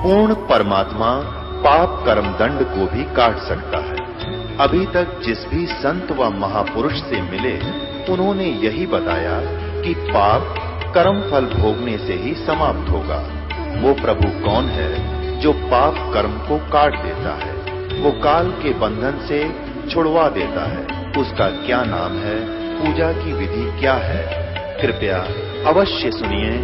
पूर्ण परमात्मा पाप कर्म दंड को भी काट सकता है। अभी तक जिस भी संत व महापुरुष से मिले उन्होंने यही बताया कि पाप कर्म फल भोगने से ही समाप्त होगा। वो प्रभु कौन है जो पाप कर्म को काट देता है, वो काल के बंधन से छुड़वा देता है। उसका क्या नाम है, पूजा की विधि क्या है? कृपया अवश्य सुनिए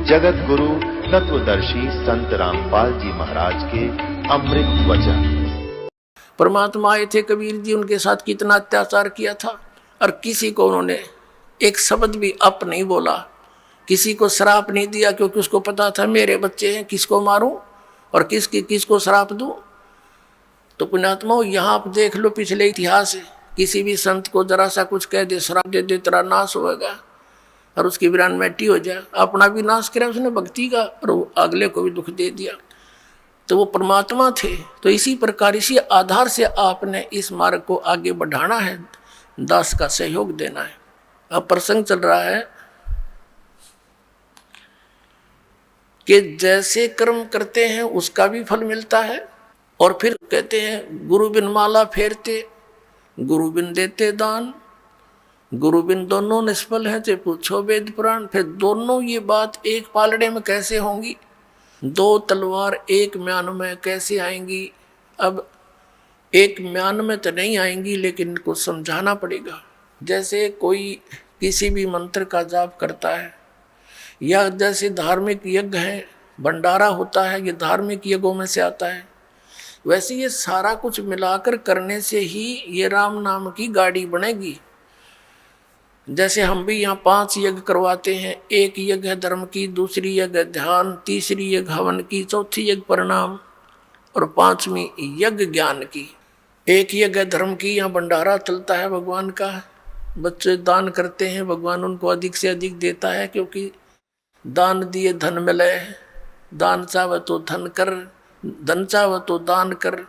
जगत गुरु तत्वदर्शी संत रामपाल जी महाराज के अमृत वचन। परमात्मा आए थे कबीर जी, उनके साथ कितना अत्याचार किया था और किसी को उन्होंने एक शब्द भी अप नहीं बोला, किसी को श्राप नहीं दिया, क्योंकि उसको पता था मेरे बच्चे हैं, किसको मारूं और किसको श्राप दूं। तो पुण्यात्मा यहाँ आप देख लो पिछले इतिहास है, किसी भी संत को जरा सा कुछ कह दे, श्राप दे दे, तेरा नाश होगा और उसकी वीरान मिट्टी हो जाए। अपना भी नाश किया उसने भक्ति का और अगले को भी दुख दे दिया। तो वो परमात्मा थे। तो इसी प्रकार इसी आधार से आपने इस मार्ग को आगे बढ़ाना है, दास का सहयोग देना है। अब प्रसंग चल रहा है कि जैसे कर्म करते हैं उसका भी फल मिलता है। और फिर कहते हैं गुरु बिन माला फेरते, गुरु बिन देते दान, गुरु बिन दोनों निष्फल है, चाहे पूछो वेद पुराण। फिर दोनों ये बात एक पालड़े में कैसे होंगी, दो तलवार एक म्यान में कैसे आएंगी? अब एक म्यान में तो नहीं आएंगी, लेकिन इनको समझाना पड़ेगा। जैसे कोई किसी भी मंत्र का जाप करता है, या जैसे धार्मिक यज्ञ है, भंडारा होता है, ये धार्मिक यज्ञों में से आता है। वैसे ये सारा कुछ मिलाकर करने से ही ये राम नाम की गाड़ी बनेगी। जैसे हम भी यहाँ 5 यज्ञ करवाते हैं, एक यज्ञ है धर्म की, दूसरी यज्ञ ध्यान, तीसरी यज्ञ हवन की, चौथी यज्ञ प्रणाम और 5वीं यज्ञ ज्ञान की। एक यज्ञ धर्म की, यहाँ भंडारा चलता है भगवान का, बच्चे दान करते हैं, भगवान उनको अधिक से अधिक देता है, क्योंकि दान दिए धन मिले, दान चाहे तो धन कर, धन चाहे तो दान कर।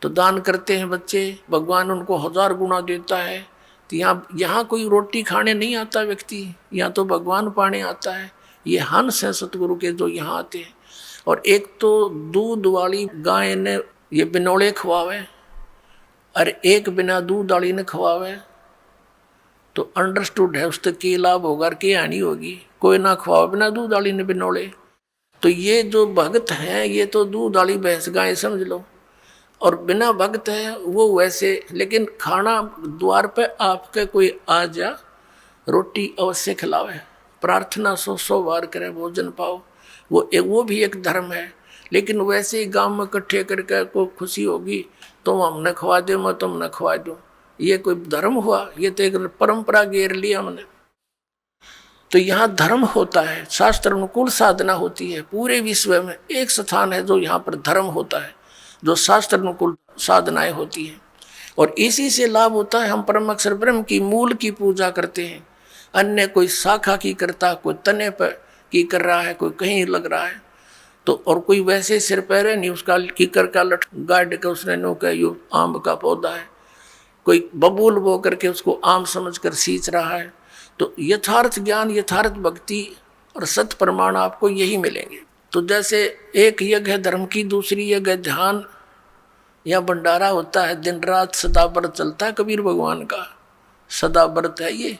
तो दान करते हैं बच्चे, भगवान उनको 1000 गुना देता है। तो यहाँ कोई रोटी खाने नहीं आता व्यक्ति, यहाँ तो भगवान पाने आता है। ये हंस है सतगुरु के जो यहाँ आते हैं। और एक तो दूध वाली गाय ने ये बिनौले खवावे और एक बिना दूध वाली ने खवावे, तो अंडरस्टूड है उससे क्या लाभ होगा और क्या हानि होगी। कोई ना खवावे बिना दूध वाली ने बिनौले। तो ये जो भगत हैं ये तो दूध वाली भैंस गाय समझ लो, और बिना भक्त है वो वैसे। लेकिन खाना द्वार पे आपके कोई आ जा, रोटी अवश्य खिलावे, प्रार्थना 100 बार करे, भोजन पाओ, वो भी एक धर्म है। लेकिन वैसे ही गांव में इकट्ठे करके कोई खुशी होगी तो हमने खवा दे, मैं तुमने खवा दूँ, ये कोई धर्म हुआ? ये तो एक परंपरा घेर लिया हमने। तो यहाँ धर्म होता है, शास्त्र अनुकूल साधना होती है। पूरे विश्व में एक स्थान है जो यहाँ पर धर्म होता है, जो शास्त्र अनुकूल साधनाएं होती हैं। और इसी से लाभ होता है। हम परम अक्षर ब्रह्म की मूल की पूजा करते हैं, अन्य कोई शाखा की करता, कोई तने पर की कर रहा है, कोई कहीं लग रहा है। तो और कोई वैसे सिर पैर नहीं, उसका कीकर का लट गाड़ के उसने नो का यो आम का पौधा है, कोई बबूल बो करके उसको आम समझकर सींच रहा है। तो यथार्थ ज्ञान, यथार्थ भक्ति और सत प्रमाण आपको यही मिलेंगे। तो जैसे एक यज्ञ है धर्म की, दूसरी यज्ञ ध्यान या भंडारा होता है, दिन रात सदा व्रत चलता है कबीर भगवान का, सदा व्रत है ये।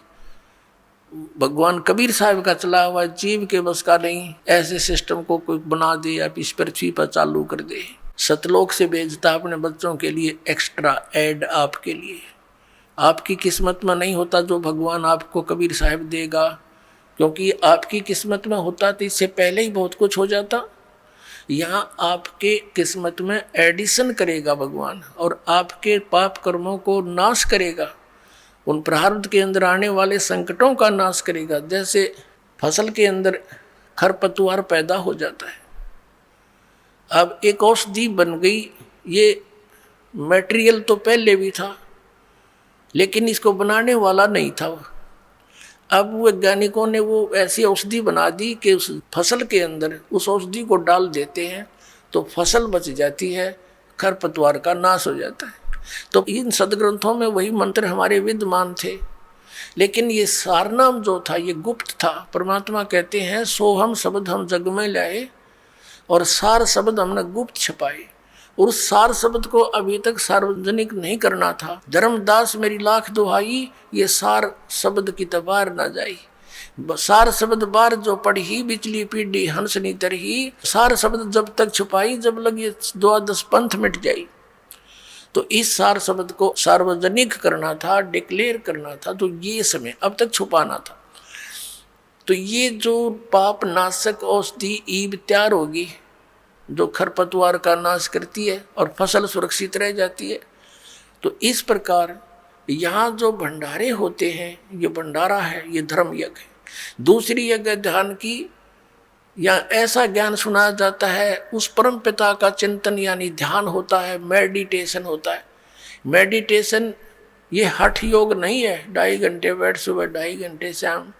भगवान कबीर साहब का चला हुआ, जीव के बस का नहीं। ऐसे सिस्टम को कोई बना दे या इस पृथ्वी पर चालू कर दे। सतलोक से भेजता अपने बच्चों के लिए एक्स्ट्रा ऐड आपके लिए। आपकी किस्मत में नहीं होता जो भगवान आपको कबीर साहब देगा, क्योंकि आपकी किस्मत में होता तो इससे पहले ही बहुत कुछ हो जाता। यहाँ आपके किस्मत में एडिशन करेगा भगवान, और आपके पाप कर्मों को नाश करेगा, उन प्रारब्ध के अंदर आने वाले संकटों का नाश करेगा। जैसे फसल के अंदर खरपतवार पैदा हो जाता है, अब एक औषधि बन गई। ये मटेरियल तो पहले भी था, लेकिन इसको बनाने वाला नहीं था। अब वैज्ञानिकों ने वो ऐसी औषधि बना दी कि उस फसल के अंदर उस औषधि को डाल देते हैं तो फसल बच जाती है, खरपतवार का नाश हो जाता है। तो इन सदग्रंथों में वही मंत्र हमारे विद्यमान थे, लेकिन ये सारनाम जो था ये गुप्त था। परमात्मा कहते हैं सोहम शब्द हम जग में लाए, और सार शब्द हमने गुप्त छपाए, और उस सार शब्द को अभी तक सार्वजनिक नहीं करना था। धर्मदास मेरी लाख दुहाई, ये सार शब्द की तबार ना जाई। सार शब्द बार जो पढ़ी, बिचली पीढ़ी हंसनी तरही। सार शब्द जब तक छुपाई, जब लगे द्वादश पंथ मिट जाई। तो इस सार शब्द को सार्वजनिक करना था, डिक्लेयर करना था, तो ये समय अब तक छुपाना था। तो ये जो पाप नाशक औषधि ईब तैयार होगी, जो खरपतवार का नाश करती है और फसल सुरक्षित रह जाती है। तो इस प्रकार यहाँ जो भंडारे होते हैं, ये भंडारा है, ये धर्म यज्ञ है। दूसरी यज्ञ ध्यान की, या ऐसा ज्ञान सुनाया जाता है, उस परम पिता का चिंतन यानी ध्यान होता है, मेडिटेशन होता है। मेडिटेशन ये हठ योग नहीं है, 2.5 घंटे बैठ सुबह 2.5 घंटे शाम।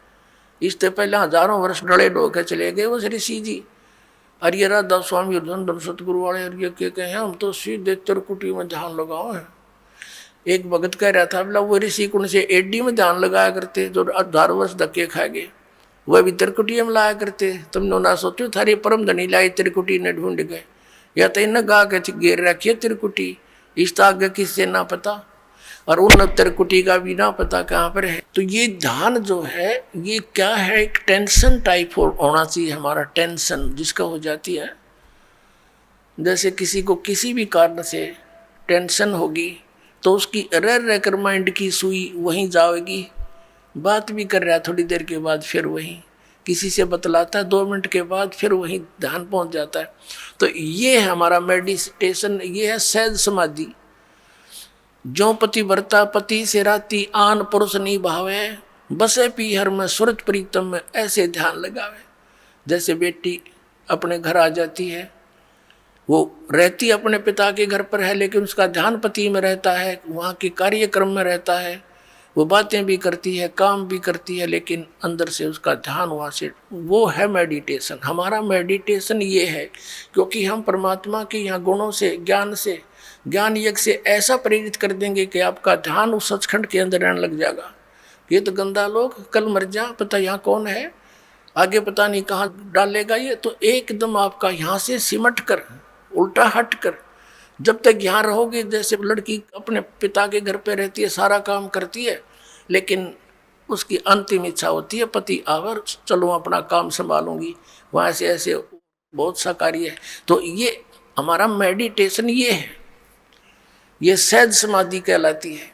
इससे पहले हजारों वर्ष डड़े ढोके चले गए वो ऋषि जी। और ये राधा स्वामी धन सतगुरु वाले ये क्या कहे, हम तो सीधे त्रिकुटी में ध्यान लगाओ है। एक भगत कह रहा था, बोला वो ऋषि कुंड से एडी में ध्यान लगाया करते, जो 18 वर्ष धक्के खा गए, वह भी त्रिकुटी में लाया करते। तुमने ना सोचो थारी परम धनी लाई त्रिकुटी ने ढूंढ गए, या तो इन गा के घेर रखिए त्रिकुटी, इस आगे किससे ना पता, और उन त्रिकुटी का भी ना पता कहाँ पर है। तो ये ध्यान जो है ये क्या है, एक टेंशन टाइप होना चाहिए हमारा, टेंशन जिसका हो जाती है। जैसे किसी को किसी भी कारण से टेंशन होगी तो उसकी रह रह कर माइंड की सुई वहीं जाएगी, बात भी कर रहा है, थोड़ी देर के बाद फिर वहीं किसी से बतलाता है, 2 मिनट के बाद फिर वहीं ध्यान पहुंच जाता है। तो ये है हमारा मेडिटेशन, ये है सहज समाधि। जो पति वर्ता पति से राती, आन पुरुष नहीं भावे, बसे पीहर में सुरत प्रीतम में, ऐसे ध्यान लगावे। जैसे बेटी अपने घर आ जाती है, वो रहती अपने पिता के घर पर है, लेकिन उसका ध्यान पति में रहता है, वहाँ के कार्यक्रम में रहता है, वो बातें भी करती है, काम भी करती है, लेकिन अंदर से उसका ध्यान वहाँ से, वो है मेडिटेशन। हमारा मेडिटेशन ये है, क्योंकि हम परमात्मा के यहाँ गुणों से, ज्ञान यज्ञ से ऐसा प्रेरित कर देंगे कि आपका ध्यान उस सचखंड के अंदर रहने लग जाएगा। ये तो गंदा लोग, कल मर जा, पता यहाँ कौन है, आगे पता नहीं कहाँ डालेगा ये। तो एकदम आपका यहाँ से सिमट कर, उल्टा हट कर, जब तक यहाँ रहोगे, जैसे लड़की अपने पिता के घर पे रहती है, सारा काम करती है, लेकिन उसकी अंतिम इच्छा होती है पति आवर, चलो अपना काम संभालूंगी, वहाँ से ऐसे बहुत सा कार्य है। तो ये हमारा मेडिटेशन ये है, ये सहज समाधि कहलाती है।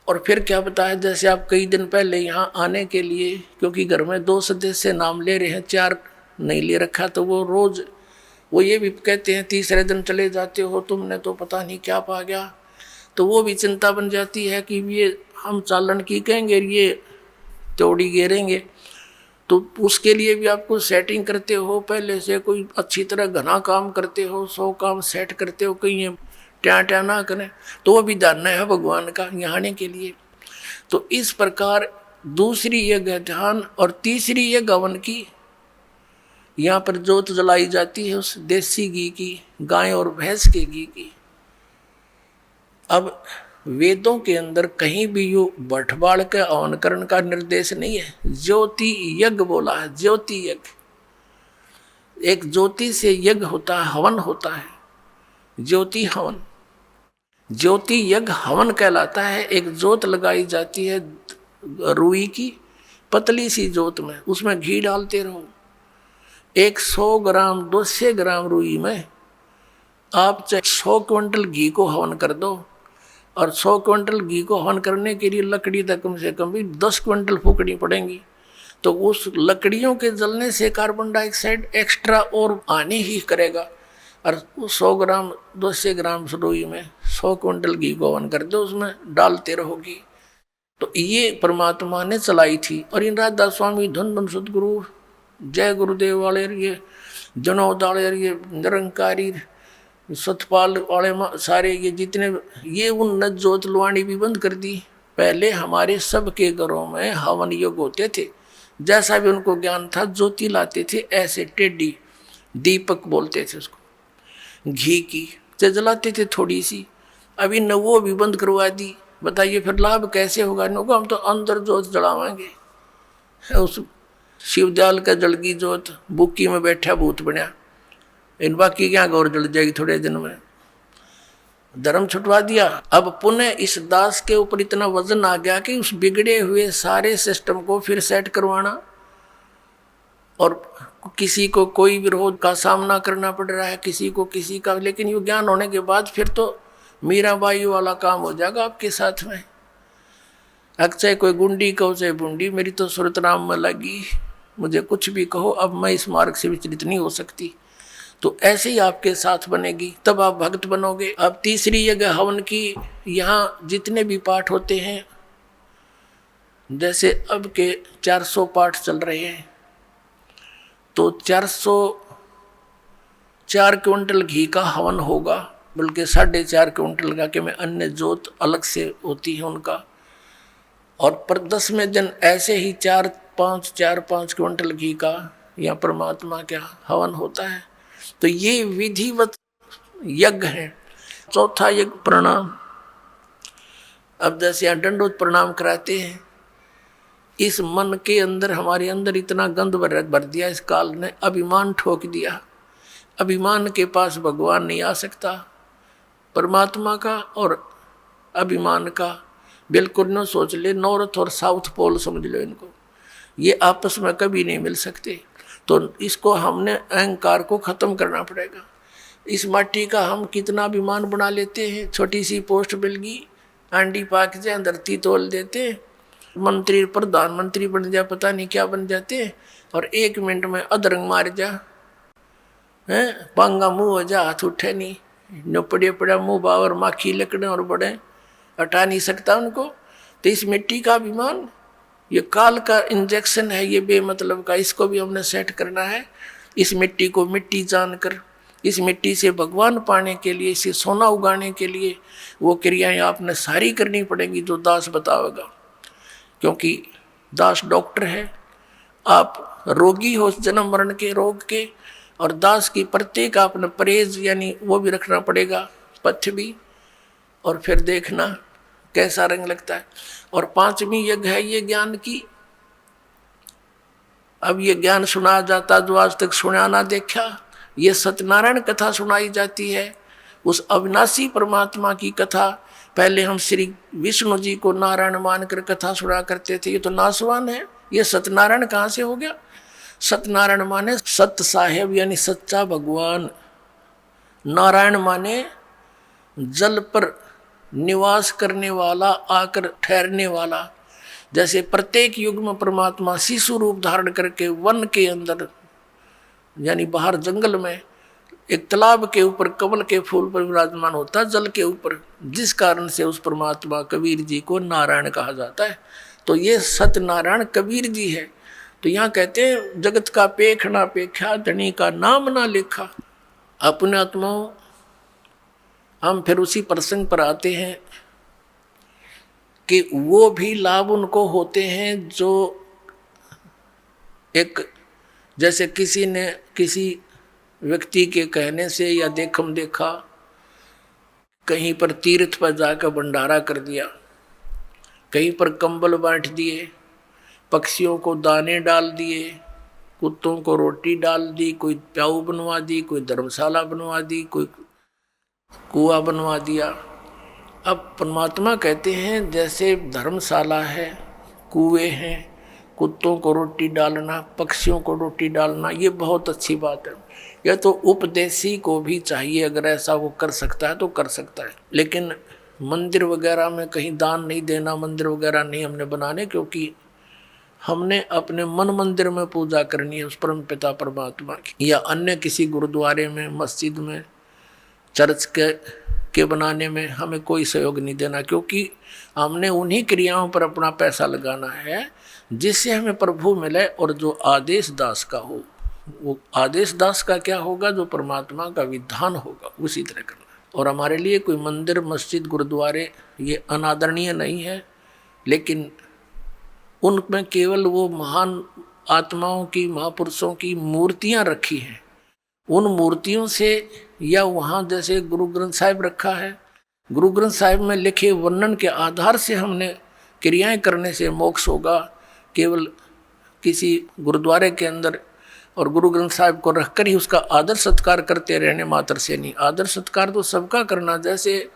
और फिर क्या बताया, जैसे आप कई दिन पहले यहाँ आने के लिए, क्योंकि घर में 2 सदस्य नाम ले रहे हैं, 4 नहीं ले रखा, तो वो रोज वो ये भी कहते हैं तीसरे दिन चले जाते हो, तुमने तो पता नहीं क्या पा गया। तो वो भी चिंता बन जाती है कि ये हम चालन की कहेंगे, ये तोड़ी घेरेंगे। तो उसके लिए भी आपको सेटिंग करते हो, पहले से कोई अच्छी तरह घना काम करते हो, 100 काम सेट करते हो, कहीं ट्या ना करें। तो वो भी दाना है भगवान का यहाँ आने के लिए। तो इस प्रकार दूसरी यज्ञ ध्यान, और तीसरी यज्ञ हवन की। यहाँ पर जोत जलाई जाती है उस देसी घी की, गाय और भैंस के घी की। अब वेदों के अंदर कहीं भी यो बठबाड़ के हवनकरण का निर्देश नहीं है, ज्योति यज्ञ बोला है, ज्योति यज्ञ। एक ज्योति से यज्ञ होता है, हवन होता है, ज्योति हवन। ज्योति यज्ञ हवन कहलाता है। एक जोत लगाई जाती है रुई की, पतली सी जोत में, उसमें घी डालते रहो। 100 ग्राम 200 ग्राम रुई में आप चाहे 100 क्विंटल घी को हवन कर दो, और 100 क्विंटल घी को हवन करने के लिए लकड़ी तक कम से कम भी 10 क्विंटल फूकनी पड़ेंगी। तो उस लकड़ियों के जलने से कार्बन डाइऑक्साइड एक्स्ट्रा और आने ही करेगा। और 100 ग्राम 200 ग्राम रुई में 100 क्विंटल घी को हवन कर दो, उसमें डालते रहोगी। तो ये परमात्मा ने चलाई थी। और इन राधा स्वामी धन सतगुरु जय गुरुदेव वाले, ये जनोद वाले, ये निरंकारी सतपाल वाले, सारे ये जितने, ये उन्नत जोत लुआनी भी बंद कर दी। पहले हमारे सबके घरों में हवन योग होते थे, जैसा भी उनको ज्ञान था ज्योति लाते थे, ऐसे टेढ़ी दीपक बोलते थे उसको, घी की जलाते थे थोड़ी सी। अभी न वो भी बंद करवा दी। बताइए फिर लाभ कैसे होगा? नो हम तो अंदर जोत जलावाएंगे, उस शिवदयाल का जल की जोत, बुक्की में बैठा भूत बनया, इन बाकी क्या गौर जल जाएगी थोड़े दिन में। धर्म छुटवा दिया। अब पुनः इस दास के ऊपर इतना वजन आ गया कि उस बिगड़े हुए सारे सिस्टम को फिर सेट करवाना, और किसी को कोई विरोध का सामना करना पड़ रहा है, किसी को किसी का। लेकिन ये ज्ञान होने के बाद फिर तो मीराबाई वाला काम हो जाएगा आपके साथ में। चाहे कोई गुंडी कहो चाहे बुंडी, मेरी तो सूरत राम में लगी, मुझे कुछ भी कहो, अब मैं इस मार्ग से विचलित नहीं हो सकती। तो ऐसे ही आपके साथ बनेगी, तब आप भक्त बनोगे। अब तीसरी जगह हवन की, यहाँ जितने भी पाठ होते हैं, जैसे अब के 400 पाठ चल रहे हैं, तो 404 क्विंटल घी का हवन होगा, बल्कि 4.5 क्विंटल का, कि मैं अन्य जोत अलग से होती है उनका। और पर 10वें दिन ऐसे ही 4-5 क्विंटल घी का या परमात्मा का हवन होता है। तो ये विधिवत यज्ञ है। चौथा यज्ञ प्रणाम। अब जैसे यहाँ दंडोत प्रणाम कराते हैं, इस मन के अंदर, हमारे अंदर इतना गंद भर दिया इस काल ने, अभिमान ठोक दिया। अभिमान के पास भगवान नहीं आ सकता। परमात्मा का और अभिमान का बिल्कुल न सोच ले, नॉर्थ और साउथ पोल समझ लो इनको, ये आपस में कभी नहीं मिल सकते। तो इसको हमने अहंकार को खत्म करना पड़ेगा। इस माटी का हम कितना अभिमान बना लेते हैं, छोटी सी पोस्ट मिल गई, आंडी पाक जाए, धरती तोल देते, मंत्री प्रधानमंत्री बन जा, पता नहीं क्या बन जाते, और 1 मिनट में अधरंग मार जा, हैं, पांगा मुंह हो जा, हाथ उठे नहीं, न पड़े पड़ा मुंह बावर माखी लकड़े और बड़े, हटा नहीं सकता उनको। तो इस मिट्टी का अभिमान, ये काल का इंजेक्शन है, ये बेमतलब का, इसको भी हमने सेट करना है। इस मिट्टी को मिट्टी जानकर, इस मिट्टी से भगवान पाने के लिए, इसे सोना उगाने के लिए वो क्रियाएं आपने सारी करनी पड़ेंगी जो दास बतावेगा। क्योंकि दास डॉक्टर है, आप रोगी हो जन्म मरण के रोग के, और दास की प्रत्येक आपने परहेज यानी वो भी रखना पड़ेगा, पथ्य भी, और फिर देखना कैसा रंग लगता है। और 5वीं यज्ञ है ये ज्ञान की। अब ये ज्ञान सुनाया जाता जो आज तक सुना ना देखा, ये सत्यनारायण कथा सुनाई जाती है, उस अविनाशी परमात्मा की कथा। पहले हम श्री विष्णु जी को नारायण मानकर कथा सुना करते थे, ये तो नासवान है, ये सत्यनारायण कहाँ से हो गया। सत्यनारायण माने सत्य साहेब यानी सच्चा भगवान, नारायण माने जल पर निवास करने वाला, आकर ठहरने वाला। जैसे प्रत्येक युग में परमात्मा शिशु रूप धारण करके वन के अंदर यानी बाहर जंगल में एक तालाब के ऊपर कमल के फूल पर विराजमान होता है, जल के ऊपर, जिस कारण से उस परमात्मा कबीर जी को नारायण कहा जाता है। तो ये सत्यनारायण कबीर जी है। तो यहाँ कहते हैं जगत का पेख ना पेखा, धनी का नाम ना लिखा। अपने आत्माओं, हम फिर उसी प्रसंग पर आते हैं कि वो भी लाभ उनको होते हैं जो एक, जैसे किसी ने किसी व्यक्ति के कहने से या देखम देखा कहीं पर तीर्थ पर जाकर भंडारा कर दिया, कहीं पर कंबल बांट दिए, पक्षियों को दाने डाल दिए, कुत्तों को रोटी डाल दी, कोई प्याऊ बनवा दी, कोई धर्मशाला बनवा दी, कोई कुआं बनवा दिया। अब परमात्मा कहते हैं जैसे धर्मशाला है, कुएं हैं, कुत्तों को रोटी डालना, पक्षियों को रोटी डालना, ये बहुत अच्छी बात है। यह तो उपदेशी को भी चाहिए, अगर ऐसा वो कर सकता है तो कर सकता है। लेकिन मंदिर वगैरह में कहीं दान नहीं देना, मंदिर वगैरह नहीं हमने बनाने, क्योंकि हमने अपने मन मंदिर में पूजा करनी है उस परम पिता परमात्मा की, या अन्य किसी गुरुद्वारे में, मस्जिद में, चर्च के बनाने में हमें कोई सहयोग नहीं देना, क्योंकि हमने उन्हीं क्रियाओं पर अपना पैसा लगाना है जिससे हमें प्रभु मिले। और जो आदेश दास का हो, वो आदेश दास का क्या होगा, जो परमात्मा का विधान होगा उसी तरह करना। और हमारे लिए कोई मंदिर, मस्जिद, गुरुद्वारे ये अनादरणीय नहीं है, लेकिन उनमें केवल वो महान आत्माओं की, महापुरुषों की मूर्तियां रखी हैं। उन मूर्तियों से, या वहाँ जैसे गुरु ग्रंथ साहिब रखा है, गुरु ग्रंथ साहिब में लिखे वर्णन के आधार से हमने क्रियाएं करने से मोक्ष होगा। केवल किसी गुरुद्वारे के अंदर और गुरु ग्रंथ साहिब को रखकर ही उसका आदर सत्कार करते रहने मात्र से नहीं। आदर सत्कार तो सबका करना। जैसे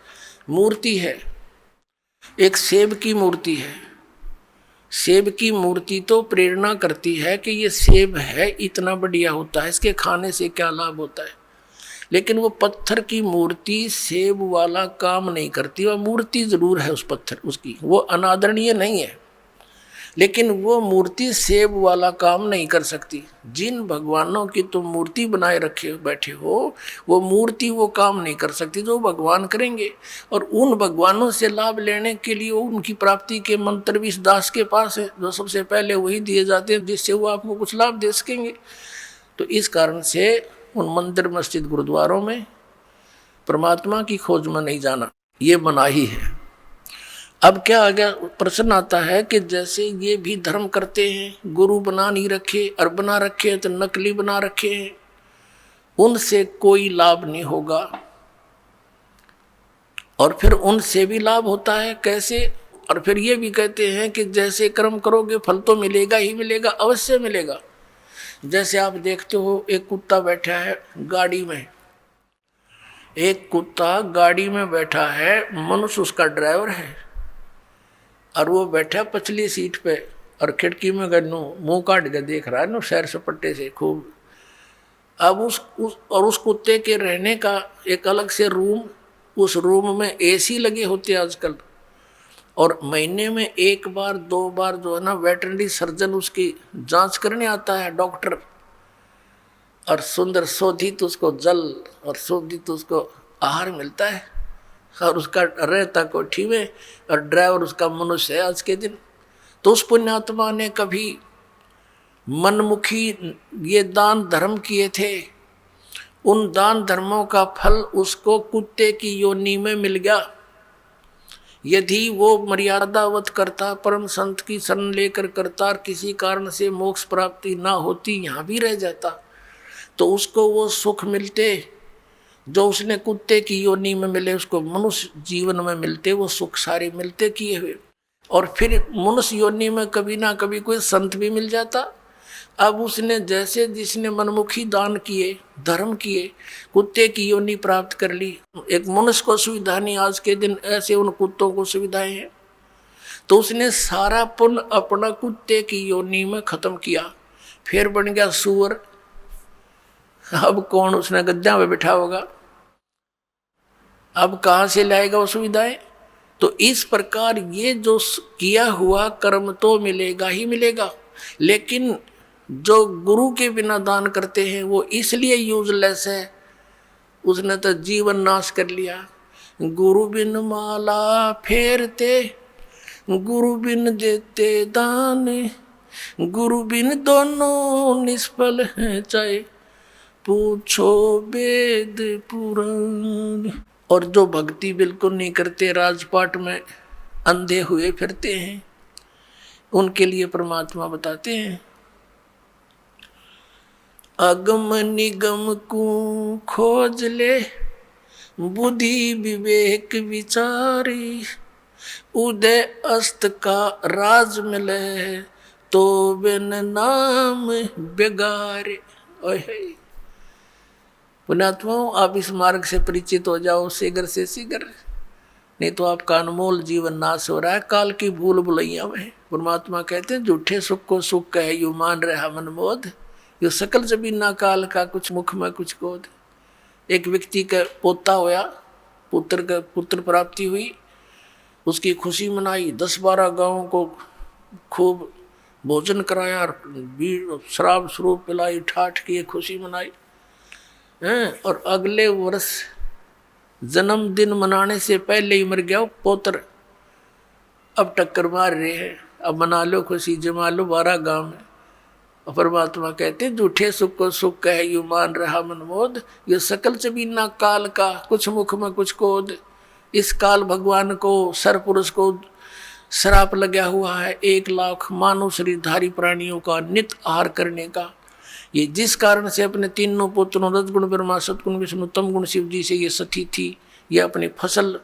मूर्ति है, एक सेब की मूर्ति है, सेब की मूर्ति तो प्रेरणा करती है कि ये सेब है, इतना बढ़िया होता है, इसके खाने से क्या लाभ होता है। लेकिन वो पत्थर की मूर्ति सेब वाला काम नहीं करती। वह मूर्ति जरूर है उस पत्थर उसकी, वो अनादरणीय नहीं है, लेकिन वो मूर्ति सेब वाला काम नहीं कर सकती। जिन भगवानों की तुम मूर्ति बनाए रखे बैठे हो, वो मूर्ति वो काम नहीं कर सकती जो भगवान करेंगे। और उन भगवानों से लाभ लेने के लिए उनकी प्राप्ति के मंत्र भी इस दास के पास है, जो सबसे पहले वही दिए जाते हैं जिससे वो आपको कुछ लाभ दे सकेंगे। तो इस कारण से उन मंदिर मस्जिद गुरुद्वारों में परमात्मा की खोज में नहीं जाना, ये मनाही है। अब क्या आ गया, प्रश्न आता है कि जैसे ये भी धर्म करते हैं, गुरु बना नहीं रखे और बना रखे तो नकली बना रखे हैं, उनसे कोई लाभ नहीं होगा। और फिर उनसे भी लाभ होता है, कैसे? और फिर ये भी कहते हैं कि जैसे कर्म करोगे फल तो मिलेगा ही मिलेगा, अवश्य मिलेगा। जैसे आप देखते हो एक कुत्ता बैठा है गाड़ी में, एक कुत्ता गाड़ी में बैठा है, मनुष्य उसका ड्राइवर है और वो बैठा पछली सीट पे और खिड़की में गन्नू मुंह काट के देख रहा है ना सैर सपट्टे से खूब। अब उस कुत्ते के रहने का एक अलग से रूम, उस रूम में एसी लगे होते हैं आजकल, और महीने में एक बार दो बार जो है ना वेटरनरी सर्जन उसकी जांच करने आता है डॉक्टर, और सुंदर शोधित उसको जल और शोधित उसको आहार मिलता है, और उसका रहता कोठी में, और ड्राइवर उसका मनुष्य है आज के दिन। तो उस पुण्यात्मा ने कभी मनमुखी ये दान धर्म किए थे, उन दान धर्मों का फल उसको कुत्ते की योनि में मिल गया। यदि वो मर्यादावत करता, परम संत की शरण लेकर करता और किसी कारण से मोक्ष प्राप्ति ना होती, यहाँ भी रह जाता, तो उसको वो सुख मिलते जो उसने कुत्ते की योनि में मिले, उसको मनुष्य जीवन में मिलते, वो सुख सारे मिलते किए हुए। और फिर मनुष्य योनि में कभी ना कभी कोई संत भी मिल जाता। अब उसने जैसे जिसने मनमुखी दान किए, धर्म किए, कुत्ते की योनि प्राप्त कर ली। एक मनुष्य को सुविधा नहीं आज के दिन, ऐसे उन कुत्तों को सुविधाएं हैं। तो उसने सारा पुण्य अपना कुत्ते की योनि में खत्म किया, फिर बन गया सूअर। अब कौन उसने गद्दा में बैठा होगा, अब कहाँ से लाएगा वो सुविधाएं? तो इस प्रकार ये जो किया हुआ कर्म तो मिलेगा ही मिलेगा, लेकिन जो गुरु के बिना दान करते हैं वो इसलिए यूजलेस है, उसने तो जीवन नाश कर लिया। गुरु बिन माला फेरते, गुरु बिन देते दान, गुरु बिन दोनों निष्फल हैं, चाहे पूछो वेद पुराण। और जो भक्ति बिल्कुल नहीं करते, राजपाट में अंधे हुए फिरते हैं, उनके लिए परमात्मा बताते हैं, अगम निगम को खोज ले, बुद्धि विवेक विचारी, उदय अस्त का राज मिले, तो बिन नाम बेगारे। पुण्यात्माओं, आप इस मार्ग से परिचित हो जाओ शीघ्र से शीघ्र, नहीं तो आपका अनमोल जीवन नाश हो रहा है काल की भूल भुलैया में। परमात्मा कहते हैं, झूठे सुख को सुख कहे यू मान रहा मनमोद, यो सकल जबीना काल का कुछ मुख में कुछ गोद। एक व्यक्ति का पोता होया, पुत्र प्राप्ति हुई, उसकी खुशी मनाई, 10-12 गाँवों को खूब भोजन कराया और शराब स्वरूप पिलाई, ठाठ की खुशी मनाई। और अगले वर्ष जन्मदिन मनाने से पहले ही मर गया वो पोत्र। अब टक्कर मार रहे हैं, अब मना लो खुशी, जमा लो 12 गाँव में। और परमात्मा कहते हैं, झूठे सुख को सुख कहे यू मान रहा मनमोद, ये सकल जबीना काल का कुछ मुख में कुछ कोद। इस काल भगवान को, सरपुरुष को श्राप लगा हुआ है 1 लाख मानव शरीरधारी प्राणियों का नित आहार करने का। ये जिस कारण से अपने तीनों पुत्रों रजगुण ब्रह्मा सतगुण विष्णु तम गुण शिव जी से ये सती थी, ये अपनी फसल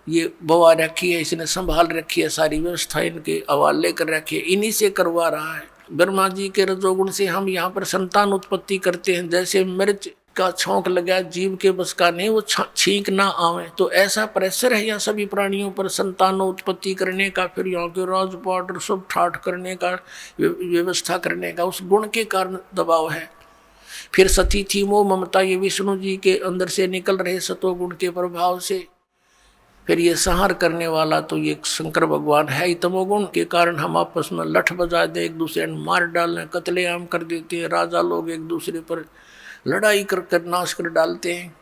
ये बवा रखी है, इसने संभाल रखी है, सारी व्यवस्था इनके हवाले कर रखी है, इन्हीं से करवा रहा है। ब्रह्मा जी के रजोगुण से हम यहाँ पर संतान उत्पत्ति करते हैं। जैसे मिर्च का छौंक लगा, जीव के बस का नहीं, वो छींक ना आवे, तो ऐसा प्रेशर है यहाँ सभी प्राणियों पर संतानों उत्पत्ति करने का, फिर यहाँ के राजपाट और सब ठाठ करने का, व्यवस्था करने का, उस गुण के कारण दबाव है। फिर सती थी मोह ममता, ये विष्णु जी के अंदर से निकल रहे सतोगुण के प्रभाव से। फिर ये संहार करने वाला तो ये शंकर भगवान है ही, तमोगुण के कारण हम आपस में लठ बजा दे, एक दूसरे ने मार डालने, कत्लेआम कर देते हैं, राजा लोग एक दूसरे पर लड़ाई कर नाश कर डालते हैं।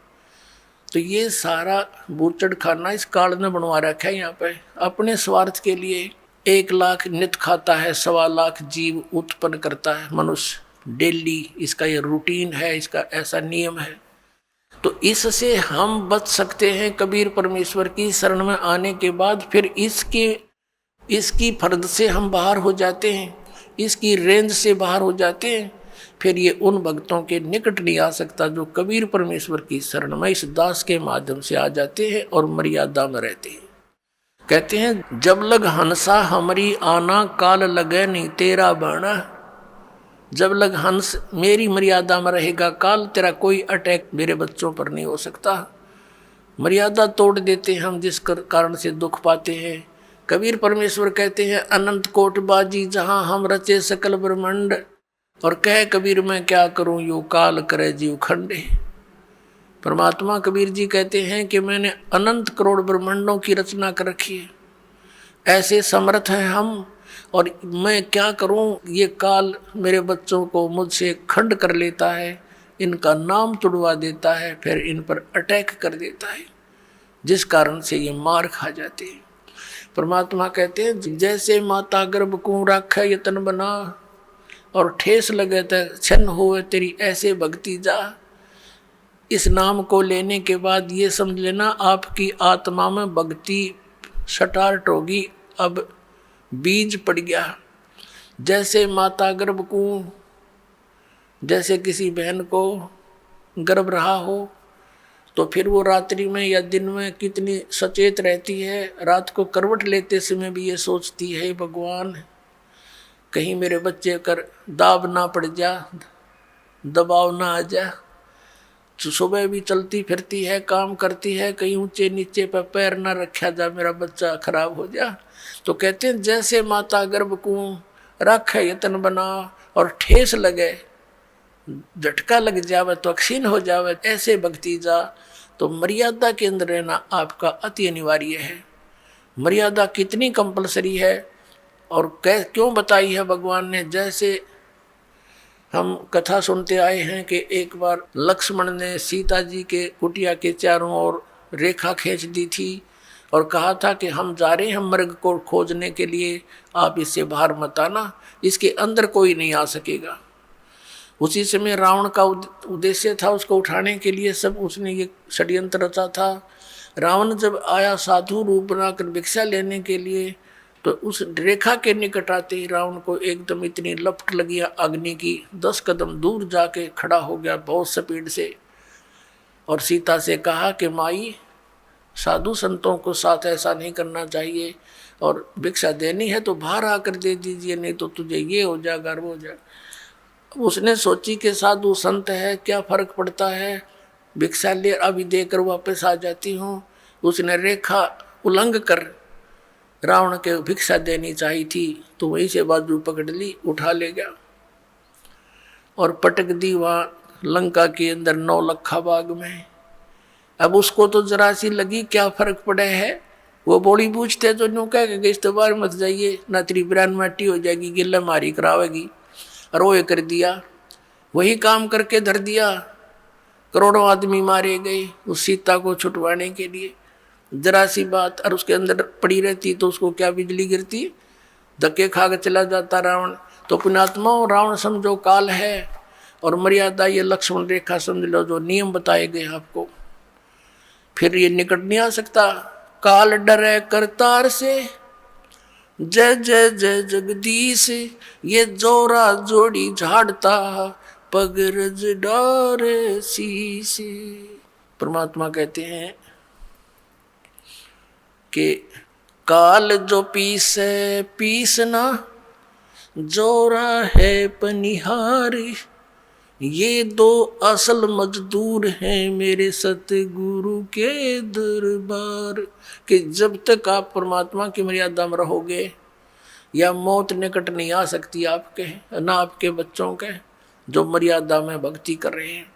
तो ये सारा बूचड़ खाना इस काल ने बनवा रखा है यहाँ पे अपने स्वार्थ के लिए। 1 लाख नित खाता है, 1.25 लाख जीव उत्पन्न करता है मनुष्य डेली, इसका ये रूटीन है, इसका ऐसा नियम है। तो इससे हम बच सकते हैं कबीर परमेश्वर की शरण में आने के बाद। फिर इसकी फर्द से हम बाहर हो जाते हैं, इसकी रेंज से बाहर हो जाते हैं। फिर ये उन भक्तों के निकट नहीं आ सकता जो कबीर परमेश्वर की शरण में इस दास के माध्यम से आ जाते हैं और मर्यादा में रहते हैं। कहते हैं जब लग हंसा हमारी आना, काल लगे नहीं तेरा बाणा। जब लग हंस मेरी मर्यादा में रहेगा काल, तेरा कोई अटैक मेरे बच्चों पर नहीं हो सकता। मर्यादा तोड़ देते हैं हम, जिस कारण से दुख पाते हैं। कबीर परमेश्वर कहते हैं अनंत कोट बाजी जहाँ हम रचे सकल ब्रह्मांड, और कह कबीर मैं क्या करूं यो काल करे जीव खंडे। परमात्मा कबीर जी कहते हैं कि मैंने अनंत करोड़ ब्रह्मांडों की रचना कर रखी है, ऐसे समर्थ हैं हम, और मैं क्या करूं, ये काल मेरे बच्चों को मुझसे खंड कर लेता है, इनका नाम तुड़वा देता है, फिर इन पर अटैक कर देता है, जिस कारण से ये मार खा जाते हैं। परमात्मा कहते हैं जैसे माता गर्भ को राखे यतन बना, और ठेस लगे तो छन होए तेरी ऐसे भक्ति जा। इस नाम को लेने के बाद ये समझ लेना आपकी आत्मा में भक्ति स्टार्ट होगी, अब बीज पड़ गया। जैसे माता गर्भ को, जैसे किसी बहन को गर्भ रहा हो तो फिर वो रात्रि में या दिन में कितनी सचेत रहती है। रात को करवट लेते समय भी ये सोचती है भगवान कहीं मेरे बच्चे कर दाब ना पड़ जा, दबाव ना आ जा। सुबह भी चलती फिरती है, काम करती है, कहीं ऊंचे नीचे पर पैर ना रखा जा, मेरा बच्चा खराब हो जा। तो कहते हैं जैसे माता गर्भ को राखे यतन बना, और ठेस लगे, झटका लग जावे तो अक्षीण हो जावे, ऐसे भक्ति जा। तो मर्यादा के अंदर रहना आपका अति अनिवार्य है। मर्यादा कितनी कंपलसरी है और क्यों बताई है भगवान ने। जैसे हम कथा सुनते आए हैं कि एक बार लक्ष्मण ने सीता जी के कुटिया के चारों ओर रेखा खींच दी थी और कहा था कि हम जा रहे हैं मृग को खोजने के लिए, आप इससे बाहर मत आना, इसके अंदर कोई नहीं आ सकेगा। उसी समय रावण का उद्देश्य था उसको उठाने के लिए, सब उसने ये षड्यंत्र रचा था। रावण जब आया साधु रूप बनाकर भिक्षा लेने के लिए, तो उस रेखा के निकट आते ही रावण को एकदम इतनी लपट लगी अग्नि की, 10 कदम दूर जाके खड़ा हो गया बहुत स्पीड से, और सीता से कहा कि माई साधु संतों को साथ ऐसा नहीं करना चाहिए, और भिक्षा देनी है तो बाहर आकर दे दीजिए, नहीं तो तुझे ये हो जाएगा वो हो जाएगा। उसने सोची कि साधु संत है, क्या फर्क पड़ता है, भिक्षा ले अभी देकर वापस आ जाती हूँ। उसने रेखा उल्लंघ कर रावण के भिक्षा देनी चाहिए थी, तो वहीं से बाजू पकड़ ली, उठा ले गया और पटक दी वहाँ लंका के अंदर 9 लखा बाग में। अब उसको तो जरा सी लगी क्या फर्क पड़े है, वो बोली पूछते तो न्यू कह के इस बार मत जाइए, ना तेरी बिरान माटी हो जाएगी, गिल्ला मारी करावेगी, और वो कर दिया, वही काम करके धर दिया। करोड़ों आदमी मारे गए उस सीता को छुटवाने के लिए, जरा सी बात और उसके अंदर पड़ी रहती तो उसको क्या बिजली गिरती, धक्के खा कर चला जाता रावण। तो पुण्यात्मा रावण समझो काल है, और मर्यादा ये लक्ष्मण रेखा समझ लो, जो नियम बताए गए आपको, फिर ये निकट नहीं आ सकता। काल डरे करतार से, जय जय जय जगदीश, ये जोरा जोड़ी झाड़ता, पगरज डारे शीश। परमात्मा कहते हैं कि काल जो पीसे पीसना, जोरा है पनिहार, ये दो असल मजदूर हैं मेरे सतगुरु के दरबार। कि जब तक आप परमात्मा की मर्यादा में रहोगे या मौत निकट नहीं आ सकती आपके, ना आपके बच्चों के जो मर्यादा में भक्ति कर रहे हैं।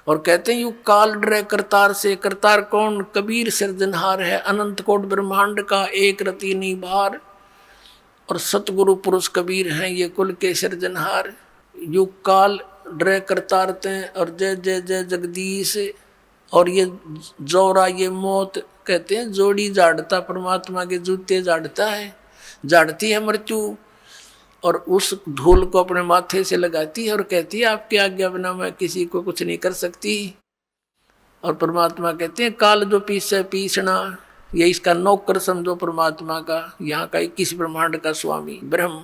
और कहते हैं यू काल डरे करतार से। करतार कौन? कबीर सिरजनहार है, अनंत कोट ब्रह्मांड का एक रति निभार। और सतगुरु पुरुष कबीर हैं ये कुल के सिरजनहार। यू काल डरे करतार ते और जय जय जय जगदीश। और ये जोरा ये मौत कहते हैं जोड़ी झाड़ता, परमात्मा के जूते झाड़ता है, झाड़ती है मृत्यु। और उस धूल को अपने माथे से लगाती है और कहती है आपकी आज्ञा बिना मैं किसी को कुछ नहीं कर सकती। और परमात्मा कहते हैं काल जो पीछे पीछना, ये इसका नौकर समझो परमात्मा का, यहाँ का 21 ब्रह्मांड का स्वामी ब्रह्म।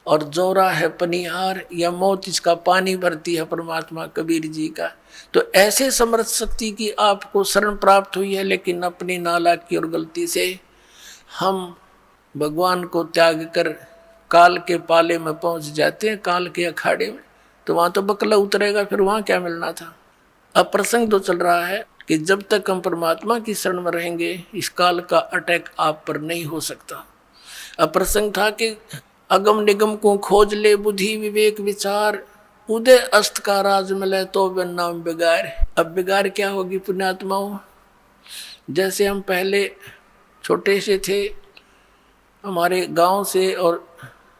और जोरा है पनिहार, या मौत इसका पानी भरती है परमात्मा कबीर जी का। तो ऐसे समर्थ शक्ति की आपको शरण प्राप्त हुई है, लेकिन अपनी नालायकी और गलती से हम भगवान को त्याग कर काल के पाले में पहुंच जाते हैं, काल के अखाड़े में। तो वहां तो बकला उतरेगा, फिर वहां क्या मिलना था। अब प्रसंग तो चल रहा है कि जब तक हम परमात्मा की शरण में रहेंगे इस काल का अटैक आप पर नहीं हो सकता। अब प्रसंग था कि अगम निगम को खोज ले बुद्धि विवेक विचार, उदय अस्त का राज मिले तो बिन नाम बिगार। अब बिगार क्या होगी पुण्यात्माओं? जैसे हम पहले छोटे से थे, हमारे गांव से और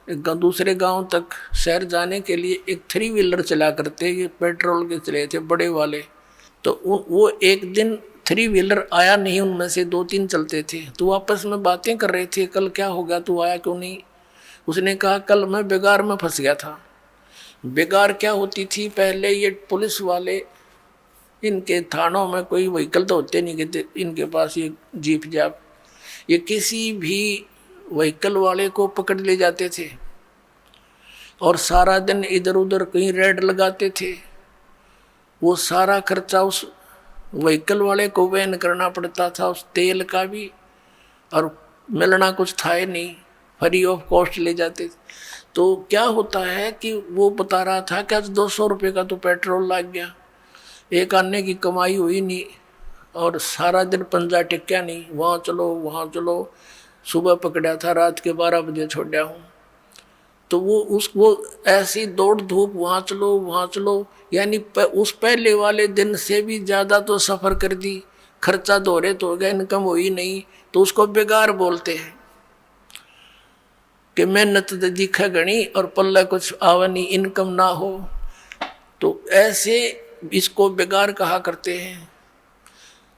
दूसरे गांव तक शहर जाने के लिए एक 3 व्हीलर चला करते, ये पेट्रोल के चले थे बड़े वाले। तो वो एक दिन 3 व्हीलर आया नहीं, उनमें से 2-3 चलते थे। तो आपस में बातें कर रहे थे, कल क्या हो गया, तू आया क्यों नहीं? उसने कहा कल मैं बेगार में फंस गया था। बेगार क्या होती थी? पहले ये पुलिस वाले, इनके थानों में कोई व्हीकल तो होते नहीं कहते, इनके पास ये जीप जाप, ये किसी भी व्हीकल वाले को पकड़ ले जाते थे और सारा दिन इधर उधर कहीं रेड लगाते थे। वो सारा खर्चा उस व्हीकल वाले को वहन करना पड़ता था, उस तेल का भी, और मिलना कुछ था ही नहीं, फ्री ऑफ कॉस्ट ले जाते थे। तो क्या होता है कि वो बता रहा था कि आज 200 रुपये का तो पेट्रोल लग गया, एक आने की कमाई हुई नहीं, और सारा दिन पंजा टिक्या नहीं, वहाँ चलो वहाँ चलो। सुबह पकड़ा था, रात के 12 बजे छोड़ा हूँ। तो वो ऐसी दौड़ धूप, वहाँ चलो, यानी उस पहले वाले दिन से भी ज़्यादा तो सफ़र कर दी, खर्चा दोहरे तो हो गया, इनकम हुई नहीं। तो उसको बेगार बोलते हैं कि मेहनत दिखा गणी और पल्ला कुछ आवनी, इनकम ना हो। तो ऐसे इसको बेगार कहा करते हैं।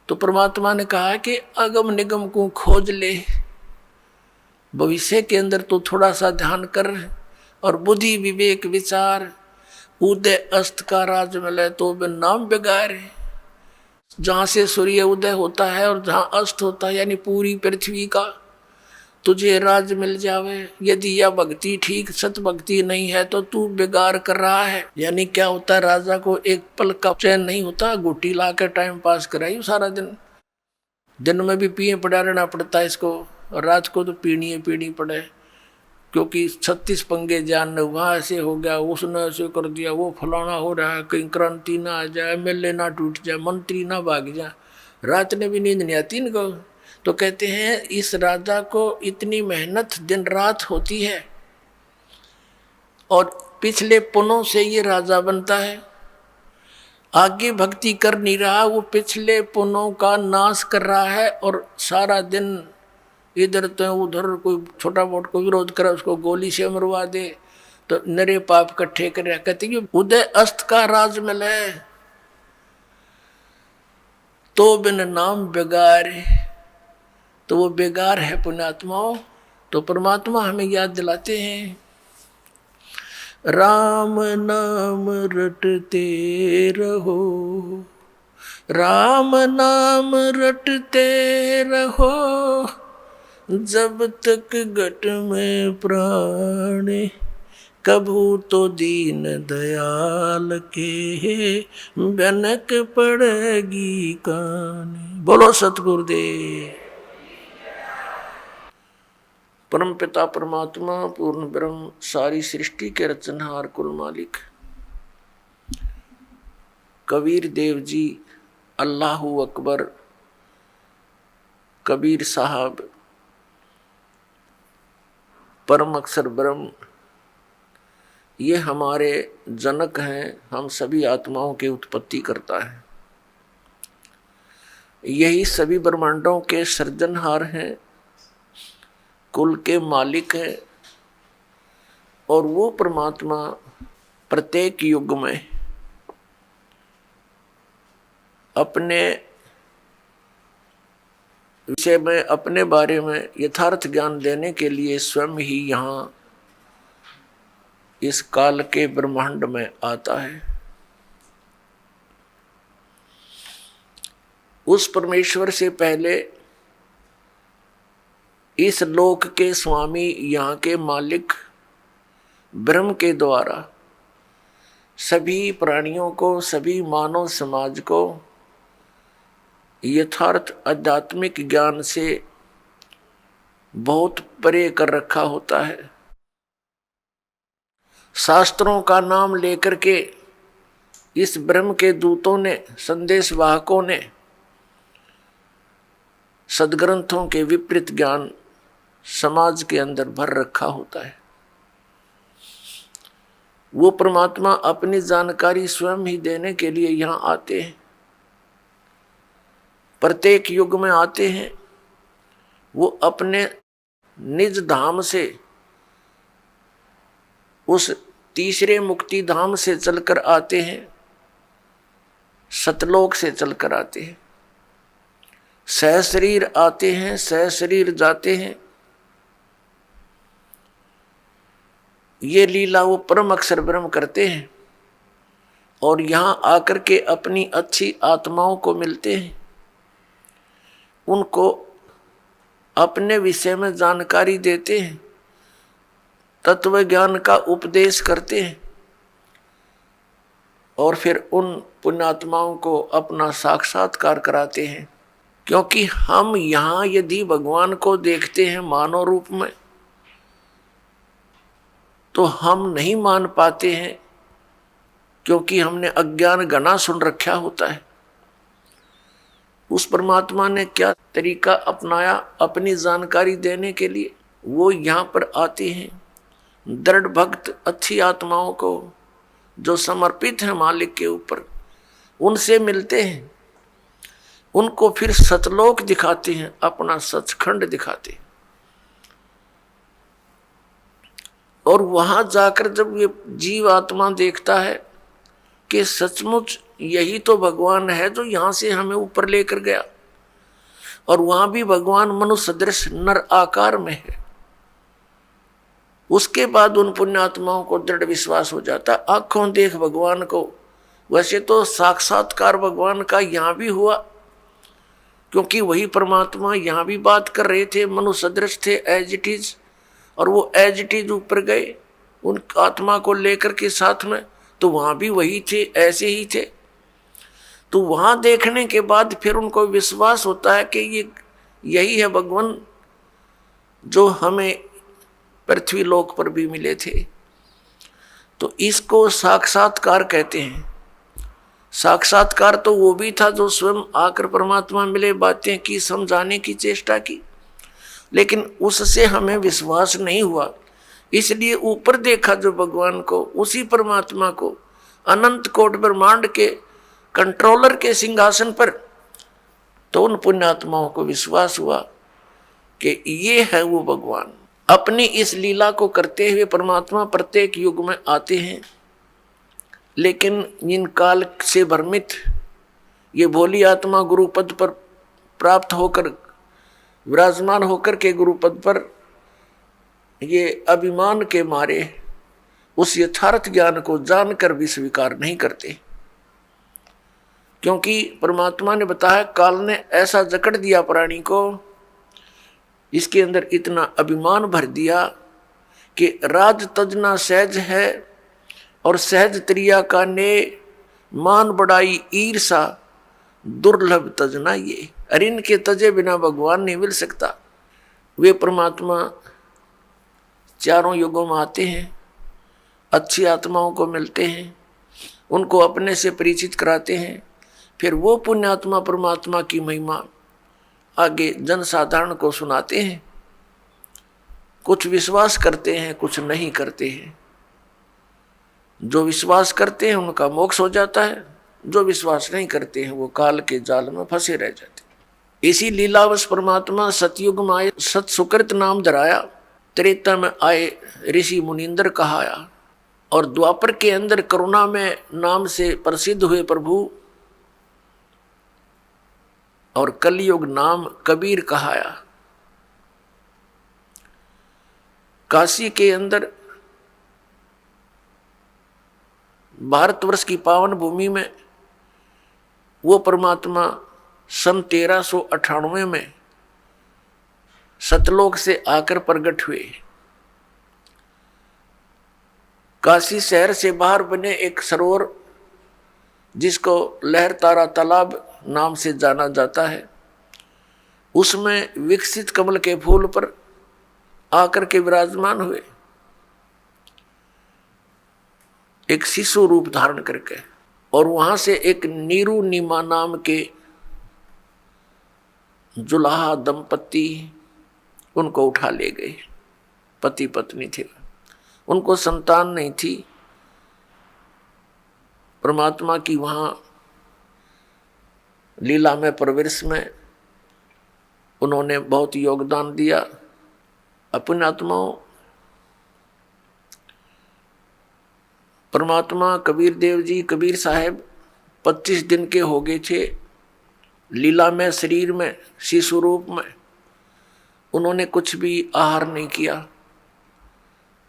तो परमात्मा ने कहा कि अगम निगम को खोज ले, भविष्य के अंदर तो थोड़ा सा ध्यान कर, और बुद्धि विवेक विचार, उदय अस्त का राज मिले तो बिन नाम बिगार। जहाँ से सूर्य उदय होता है और जहाँ अस्त होता है, यानी पूरी पृथ्वी का तुझे राज मिल जावे। यदि यह भक्ति ठीक सत भक्ति नहीं है तो तू बेगार कर रहा है। यानी क्या होता है, राजा को एक पल का चैन नहीं होता, गुटी ला कर टाइम पास कराई सारा दिन में भी पिए पड़ा रहना पड़ता है इसको, और रात को तो पीनी पड़े, क्योंकि 36 पंगे जान, वहाँ ऐसे हो गया, उसने ऐसे कर दिया, वो फलाना हो रहा है, कहीं क्रांति ना आ जाए, MLA ना टूट जाए, मंत्री ना भाग जाए, रात ने भी नींद नहीं आती इनको। तो कहते हैं इस राजा को इतनी मेहनत दिन रात होती है, और पिछले पुनों से ये राजा बनता है। आगे भक्ति कर नहीं रहा, वो पिछले पुनों का नाश कर रहा है, और सारा दिन इधर तो उधर कोई छोटा मोटा को विरोध करे उसको गोली से मरवा दे, तो नरे पाप इकट्ठे कर। कहते कि उदय अस्त का राज मिले तो बिन नाम बेगार। तो वो बेगार है पुण्यात्माओं। तो परमात्मा हमें याद दिलाते हैं, राम नाम रटते रहो, राम नाम रटते रहो, जब तक घट में प्राण, कभू तो दीन दयाल के बनक पड़ेगी कान। बोलो सतगुरुदेव। परम पिता परमात्मा पूर्ण ब्रह्म सारी सृष्टि के रचनहार कुल मालिक कबीर देव जी, अल्लाहू अकबर, कबीर साहब, परम अक्षर ब्रह्म, ये हमारे जनक हैं। हम सभी आत्माओं की उत्पत्ति करता है। यही सभी ब्रह्मांडों के सृजनहार हैं, कुल के मालिक हैं। और वो परमात्मा प्रत्येक युग में अपने विषय में, अपने बारे में यथार्थ ज्ञान देने के लिए स्वयं ही यहाँ इस काल के ब्रह्मांड में आता है। उस परमेश्वर से पहले इस लोक के स्वामी, यहाँ के मालिक ब्रह्म के द्वारा सभी प्राणियों को, सभी मानव समाज को यथार्थ आध्यात्मिक ज्ञान से बहुत परे कर रखा होता है। शास्त्रों का नाम लेकर के इस ब्रह्म के दूतों ने, संदेश वाहकों ने सदग्रंथों के विपरीत ज्ञान समाज के अंदर भर रखा होता है। वो परमात्मा अपनी जानकारी स्वयं ही देने के लिए यहाँ आते हैं, प्रत्येक युग में आते हैं। वो अपने निज धाम से, उस तीसरे मुक्ति धाम से चलकर आते हैं, सतलोक से चलकर आते हैं। सहशरीर आते हैं, सहशरीर जाते हैं। ये लीला वो परम अक्षर ब्रह्म करते हैं और यहाँ आकर के अपनी अच्छी आत्माओं को मिलते हैं, उनको अपने विषय में जानकारी देते हैं, तत्व ज्ञान का उपदेश करते हैं और फिर उन पुण्यात्माओं को अपना साक्षात्कार कराते हैं। क्योंकि हम यहाँ यदि भगवान को देखते हैं मानव रूप में, तो हम नहीं मान पाते हैं, क्योंकि हमने अज्ञान घना सुन रखा होता है। उस परमात्मा ने क्या तरीका अपनाया अपनी जानकारी देने के लिए? वो यहाँ पर आते हैं, दृढ़ भक्त अच्छी आत्माओं को जो समर्पित है मालिक के ऊपर, उनसे मिलते हैं, उनको फिर सतलोक दिखाते हैं, अपना सचखंड दिखाते हैं। और वहां जाकर जब ये जीव आत्मा देखता है कि सचमुच यही तो भगवान है जो यहाँ से हमें ऊपर लेकर गया, और वहां भी भगवान मनुष्य सदृश नर आकार में है, उसके बाद उन पुण्यात्माओं को दृढ़ विश्वास हो जाता। आंखों देख भगवान को, वैसे तो साक्षात्कार भगवान का यहाँ भी हुआ, क्योंकि वही परमात्मा यहाँ भी बात कर रहे थे, मनुष्य सदृश थे एज इट इज, और वो एज इट इज ऊपर गए उन आत्मा को लेकर के साथ में, तो वहां भी वही थे, ऐसे ही थे। तो वहां देखने के बाद फिर उनको विश्वास होता है कि ये यही है भगवान जो हमें पृथ्वी लोक पर भी मिले थे। तो इसको साक्षात्कार कहते हैं। साक्षात्कार तो वो भी था जो स्वयं आकर परमात्मा मिले, बातें की, समझाने की चेष्टा की, लेकिन उससे हमें विश्वास नहीं हुआ, इसलिए ऊपर देखा जो भगवान को, उसी परमात्मा को, अनंत कोट ब्रह्मांड के कंट्रोलर के सिंहासन पर। तो उन पुण्यात्माओं को विश्वास हुआ कि ये है वो भगवान। अपनी इस लीला को करते हुए परमात्मा प्रत्येक युग में आते हैं, लेकिन इन काल से भ्रमित ये भोली आत्मा गुरुपद पर प्राप्त होकर, विराजमान होकर के गुरुपद पर, ये अभिमान के मारे उस यथार्थ ज्ञान को जानकर भी स्वीकार नहीं करते। क्योंकि परमात्मा ने बताया, काल ने ऐसा जकड़ दिया प्राणी को, इसके अंदर इतना अभिमान भर दिया कि राज तजना सहज है और सहज त्रिया का ने मान बढ़ाई ईर्षा दुर्लभ तजना ये। अरे इनके तजे बिना भगवान नहीं मिल सकता। वे परमात्मा चारों युगों में आते हैं, अच्छी आत्माओं को मिलते हैं, उनको अपने से परिचित कराते हैं, फिर वो पुण्यात्मा परमात्मा की महिमा आगे जनसाधारण को सुनाते हैं। कुछ विश्वास करते हैं, कुछ नहीं करते हैं। जो विश्वास करते हैं उनका मोक्ष हो जाता है, जो विश्वास नहीं करते हैं वो काल के जाल में फंसे रह जाते हैं। इसी लीलावश परमात्मा सतयुग में आए, सत सुकृत नाम धराया, त्रेता में आए ऋषि मुनिंदर कहाया, और द्वापर के अंदर करुणा में नाम से प्रसिद्ध हुए प्रभु, और कलयुग नाम कबीर कहाया। काशी के अंदर भारतवर्ष की पावन भूमि में वो परमात्मा सन 1398 में सतलोक से आकर प्रकट हुए। काशी शहर से बाहर बने एक सरोवर जिसको लहर तारा तालाब नाम से जाना जाता है, उसमें विकसित कमल के फूल पर आकर के विराजमान हुए, एक शिशु रूप धारण करके। और वहां से एक नीरू नीमा नाम के जुलाहा दंपति उनको उठा ले गए। पति पत्नी थे, उनको संतान नहीं थी। परमात्मा की वहां लीला में प्रवेश में उन्होंने बहुत योगदान दिया। अपने आत्माओं, परमात्मा कबीर देव जी, कबीर साहब 25 दिन के हो गए थे लीला में, शरीर में शिशु रूप में। उन्होंने कुछ भी आहार नहीं किया।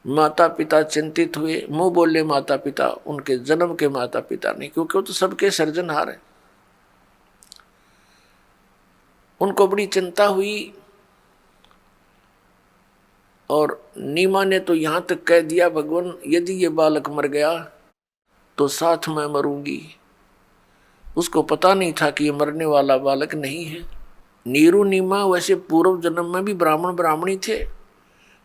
माता पिता चिंतित हुए, मुंह बोले माता पिता, उनके जन्म के माता पिता नहीं, क्योंकि वो तो सबके सर्जनहार हैं। उनको बड़ी चिंता हुई, और नीमा ने तो यहां तक कह दिया, भगवान यदि ये बालक मर गया तो साथ में मरूंगी। उसको पता नहीं था कि ये मरने वाला बालक नहीं है। नीरू नीमा वैसे पूर्व जन्म में भी ब्राह्मण ब्राह्मणी थे,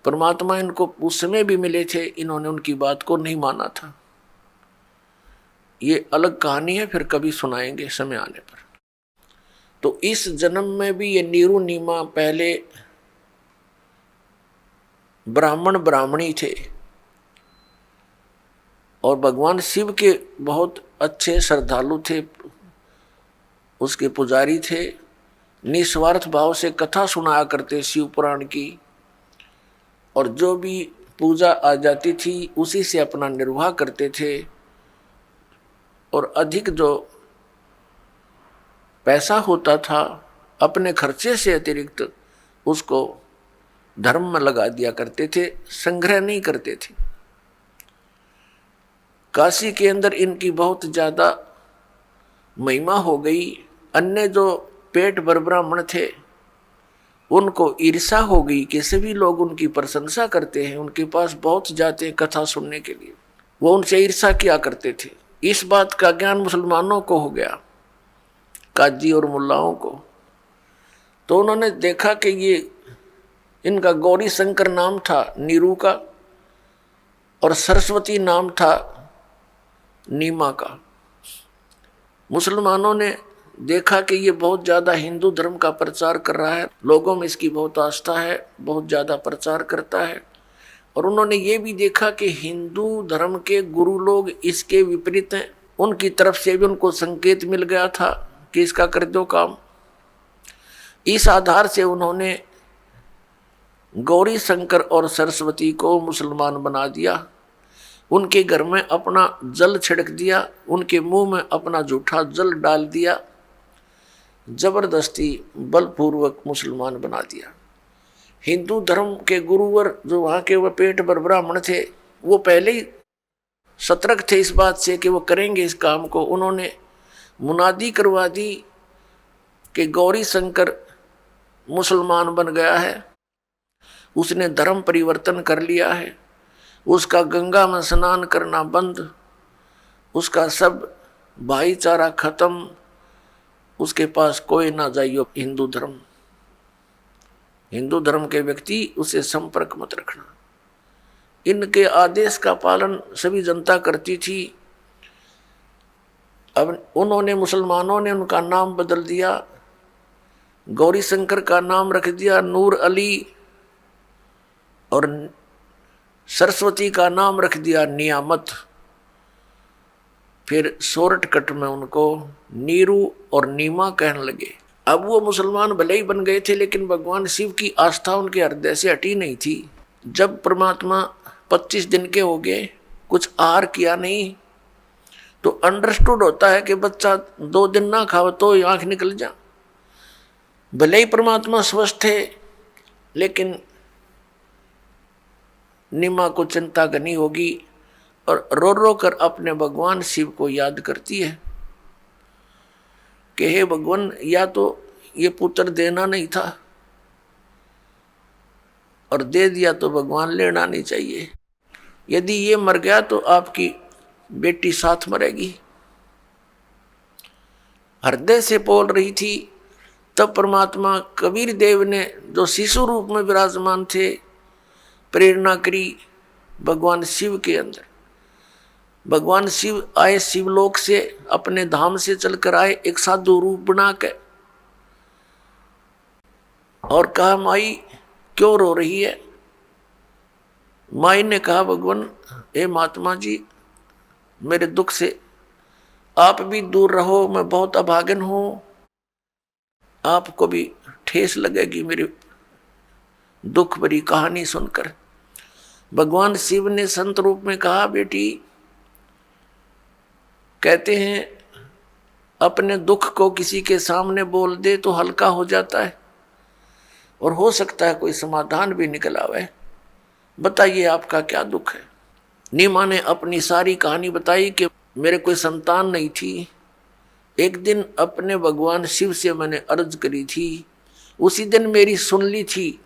परमात्मा इनको उस समय भी मिले थे, इन्होंने उनकी बात को नहीं माना था। ये अलग कहानी है, फिर कभी सुनाएंगे समय आने पर। तो इस जन्म में भी ये नीरू नीमा पहले ब्राह्मण ब्राह्मणी थे, और भगवान शिव के बहुत अच्छे श्रद्धालु थे, उसके पुजारी थे। निस्वार्थ भाव से कथा सुनाया करते शिव पुराण की, और जो भी पूजा आ जाती थी उसी से अपना निर्वाह करते थे। और अधिक जो पैसा होता था अपने खर्चे से अतिरिक्त उसको धर्म में लगा दिया करते थे, संग्रह नहीं करते थे। काशी के अंदर इनकी बहुत ज्यादा महिमा हो गई। अन्य जो पेट भर ब्राह्मण थे उनको ईर्षा हो गई कि सभी लोग उनकी प्रशंसा करते हैं, उनके पास बहुत जाते हैं कथा सुनने के लिए, वो उनसे ईर्षा किया करते थे। इस बात का ज्ञान मुसलमानों को हो गया, काजी और मुल्लाओं को। तो उन्होंने देखा कि ये इनका गौरी शंकर नाम था नीरू का, और सरस्वती नाम था नीमा का। मुसलमानों ने देखा कि ये बहुत ज़्यादा हिंदू धर्म का प्रचार कर रहा है, लोगों में इसकी बहुत आस्था है, बहुत ज़्यादा प्रचार करता है। और उन्होंने ये भी देखा कि हिंदू धर्म के गुरु लोग इसके विपरीत हैं, उनकी तरफ से भी उनको संकेत मिल गया था कि इसका कर दो काम। इस आधार से उन्होंने गौरी शंकर और सरस्वती को मुसलमान बना दिया, उनके घर में अपना जल छिड़क दिया, उनके मुंह में अपना जूठा जल डाल दिया, जबरदस्ती बलपूर्वक मुसलमान बना दिया। हिंदू धर्म के गुरुवर जो वहाँ के वह पेट भर ब्राह्मण थे, वो पहले ही सतर्क थे इस बात से कि वो करेंगे इस काम को। उन्होंने मुनादी करवा दी कि गौरी शंकर मुसलमान बन गया है, उसने धर्म परिवर्तन कर लिया है, उसका गंगा में स्नान करना बंद, उसका सब भाईचारा खत्म, उसके पास कोई ना जाइयो हिंदू धर्म के व्यक्ति, उसे संपर्क मत रखना। इनके आदेश का पालन सभी जनता करती थी। अब उन्होंने, मुसलमानों ने उनका नाम बदल दिया, गौरी शंकर का नाम रख दिया नूर अली, और सरस्वती का नाम रख दिया नियामत। फिर शॉर्टकट में उनको नीरू और नीमा कहने लगे। अब वो मुसलमान भले ही बन गए थे, लेकिन भगवान शिव की आस्था उनके हृदय से हटी नहीं थी। जब परमात्मा 25 दिन के हो गए, कुछ आहार किया नहीं, तो अंडरस्टूड होता है कि बच्चा 2 दिन ना खाओ तो आंख निकल जा। भले ही परमात्मा स्वस्थ थे, लेकिन निमा को चिंता करनी होगी और रो रो कर अपने भगवान शिव को याद करती है कि हे भगवान, या तो ये पुत्र देना नहीं था, और दे दिया तो भगवान लेना नहीं चाहिए। यदि ये मर गया तो आपकी बेटी साथ मरेगी। हृदय से बोल रही थी। तब परमात्मा कबीर देव ने, जो शिशु रूप में विराजमान थे, प्रेरणा करी भगवान शिव के अंदर। भगवान शिव आए शिवलोक से, अपने धाम से चलकर आए एक साधु रूप बना के, और कहा माई क्यों रो रही है। माई ने कहा भगवान, हे महात्मा जी, मेरे दुख से आप भी दूर रहो, मैं बहुत अभागन हूं, आपको भी ठेस लगेगी मेरी दुख भरी कहानी सुनकर। भगवान शिव ने संत रूप में कहा, बेटी, कहते हैं अपने दुख को किसी के सामने बोल दे तो हल्का हो जाता है, और हो सकता है कोई समाधान भी निकल आवे। बताइए आपका क्या दुख है। नीमा ने अपनी सारी कहानी बताई कि मेरे कोई संतान नहीं थी। एक दिन अपने भगवान शिव से मैंने अर्ज करी थी, उसी दिन मेरी सुन ली थी।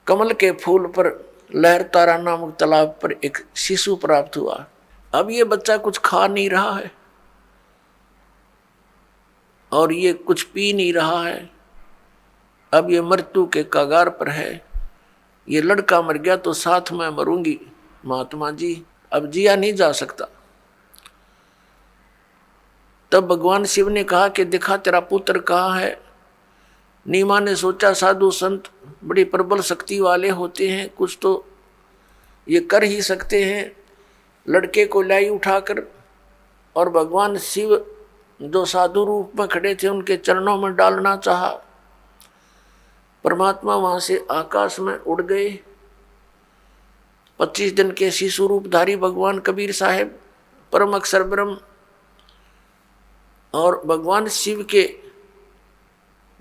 कमल के फूल पर लहरतारा नामक तालाब पर एक शिशु प्राप्त हुआ। अब ये बच्चा कुछ खा नहीं रहा है और ये कुछ पी नहीं रहा है। अब ये मृत्यु के कगार पर है। ये लड़का मर गया तो साथ में मरूंगी महात्मा जी, अब जिया नहीं जा सकता। तब भगवान शिव ने कहा कि दिखा तेरा पुत्र कहाँ है। नीमा ने सोचा साधु संत बड़ी प्रबल शक्ति वाले होते हैं, कुछ तो ये कर ही सकते हैं। लड़के को लाई उठाकर और भगवान शिव जो साधु रूप में खड़े थे उनके चरणों में डालना चाहा। परमात्मा वहां से आकाश में उड़ गए। 25 दिन के शिशु रूपधारी भगवान कबीर साहेब परम अक्षर ब्रह्म और भगवान शिव के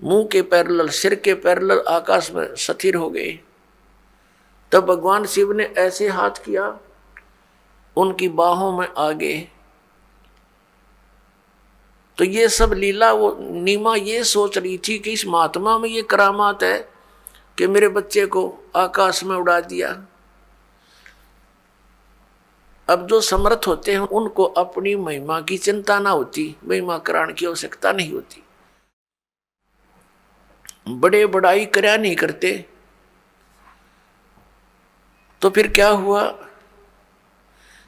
मुंह के पैरेलल, सिर के पैरेलल आकाश में स्थिर हो गए। तब भगवान शिव ने ऐसे हाथ किया, उनकी बाहों में आ गए। तो ये सब लीला, वो नीमा ये सोच रही थी कि इस महात्मा में ये करामात है कि मेरे बच्चे को आकाश में उड़ा दिया। अब जो समर्थ होते हैं उनको अपनी महिमा की चिंता ना होती, महिमा कराने की आवश्यकता नहीं होती। बड़े बड़ाई करया नहीं करते। तो फिर क्या हुआ,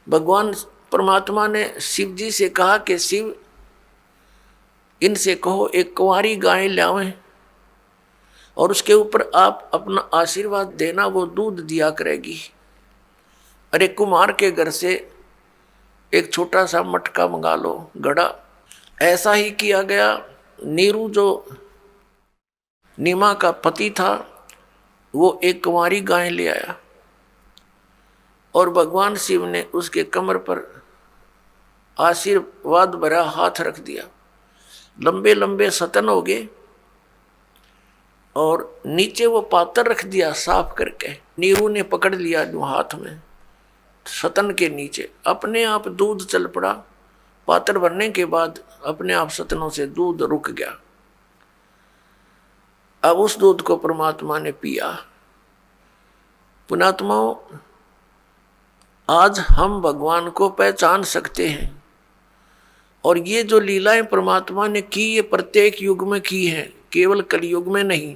भगवान परमात्मा ने शिव जी से कहा कि शिव, इनसे कहो एक कुंवारी गाय लावें और उसके ऊपर आप अपना आशीर्वाद देना, वो दूध दिया करेगी। अरे कुमार के घर से एक छोटा सा मटका मंगा लो, घड़ा। ऐसा ही किया गया। नीरू जो नीमा का पति था, वो एक कुंवारी गाय ले आया और भगवान शिव ने उसके कमर पर आशीर्वाद भरा हाथ रख दिया। लंबे लंबे सतन हो गए और नीचे वो पात्र रख दिया साफ करके। नीरू ने पकड़ लिया जो हाथ में, सतन के नीचे अपने आप दूध चल पड़ा। पात्र भरने के बाद अपने आप सतनों से दूध रुक गया। अब उस दूध को परमात्मा ने पिया। पुणात्माओं, आज हम भगवान को पहचान सकते हैं और ये जो लीलाएं परमात्मा ने की, ये प्रत्येक युग में की है, केवल कलयुग में नहीं।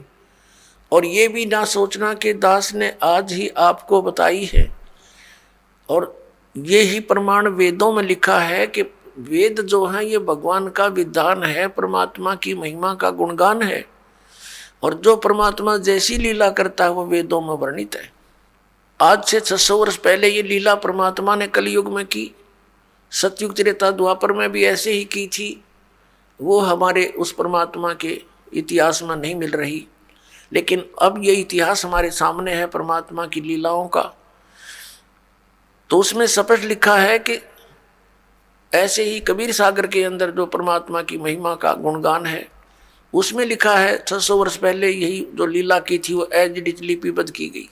और ये भी ना सोचना कि दास ने आज ही आपको बताई है। और ये ही प्रमाण वेदों में लिखा है कि वेद जो है ये भगवान का विधान है, परमात्मा की महिमा का गुणगान है, और जो परमात्मा जैसी लीला करता है वो वेदों में वर्णित है। आज से 600 वर्ष पहले ये लीला परमात्मा ने कलयुग में की, सतयुग त्रेता द्वापर में भी ऐसे ही की थी। वो हमारे उस परमात्मा के इतिहास में नहीं मिल रही, लेकिन अब ये इतिहास हमारे सामने है परमात्मा की लीलाओं का। तो उसमें स्पष्ट लिखा है कि ऐसे ही कबीर सागर के अंदर जो परमात्मा की महिमा का गुणगान है, उसमें लिखा है 600 वर्ष पहले यही जो लीला की थी वो एज इट इज लिपिबद्ध की गई।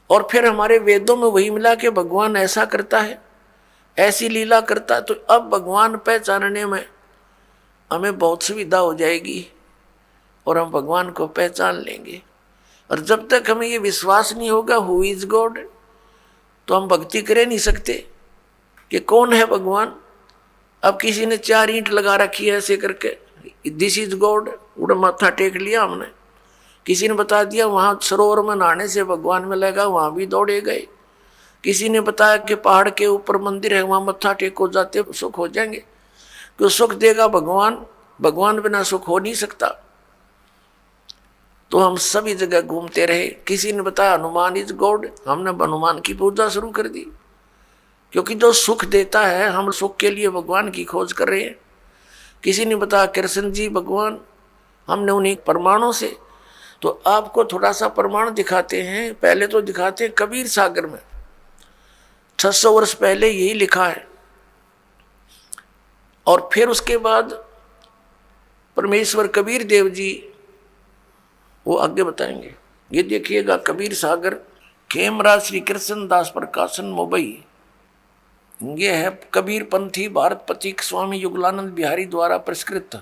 और फिर हमारे वेदों में वही मिला कि भगवान ऐसा करता है, ऐसी लीला करता है। तो अब भगवान पहचानने में हमें बहुत सुविधा हो जाएगी और हम भगवान को पहचान लेंगे। और जब तक हमें ये विश्वास नहीं होगा हु इज गॉड, तो हम भक्ति कर नहीं सकते कि कौन है भगवान। अब किसी ने 4 ईंट लगा रखी है ऐसे करके, दिस इज गॉड, उड़ा माथा टेक लिया हमने। किसी ने बता दिया वहाँ सरोवर में नहाने से भगवान मिलेगा, वहाँ भी दौड़े गए। किसी ने बताया कि पहाड़ के ऊपर मंदिर है, वहाँ मत्था टेको जाते सुख हो जाएंगे। क्यों सुख देगा भगवान, भगवान बिना सुख हो नहीं सकता। तो हम सभी जगह घूमते रहे। किसी ने बताया हनुमान इज गॉड, हमने हनुमान की पूजा शुरू कर दी, क्योंकि जो सुख देता है हम सुख के लिए भगवान की खोज कर रहे हैं। किसी ने बताया कृष्ण जी भगवान, हमने उन्हीं प्रमाणों से। तो आपको थोड़ा सा प्रमाण दिखाते हैं। पहले तो दिखाते हैं कबीर सागर में 600 वर्ष पहले यही लिखा है, और फिर उसके बाद परमेश्वर कबीर देव जी वो आगे बताएंगे। ये देखिएगा कबीर सागर, खेमरा श्री कृष्ण दास प्रकाशन मुंबई। ये है कबीर पंथी भारत पथिक स्वामी युगलानंद बिहारी द्वारा परिष्कृत।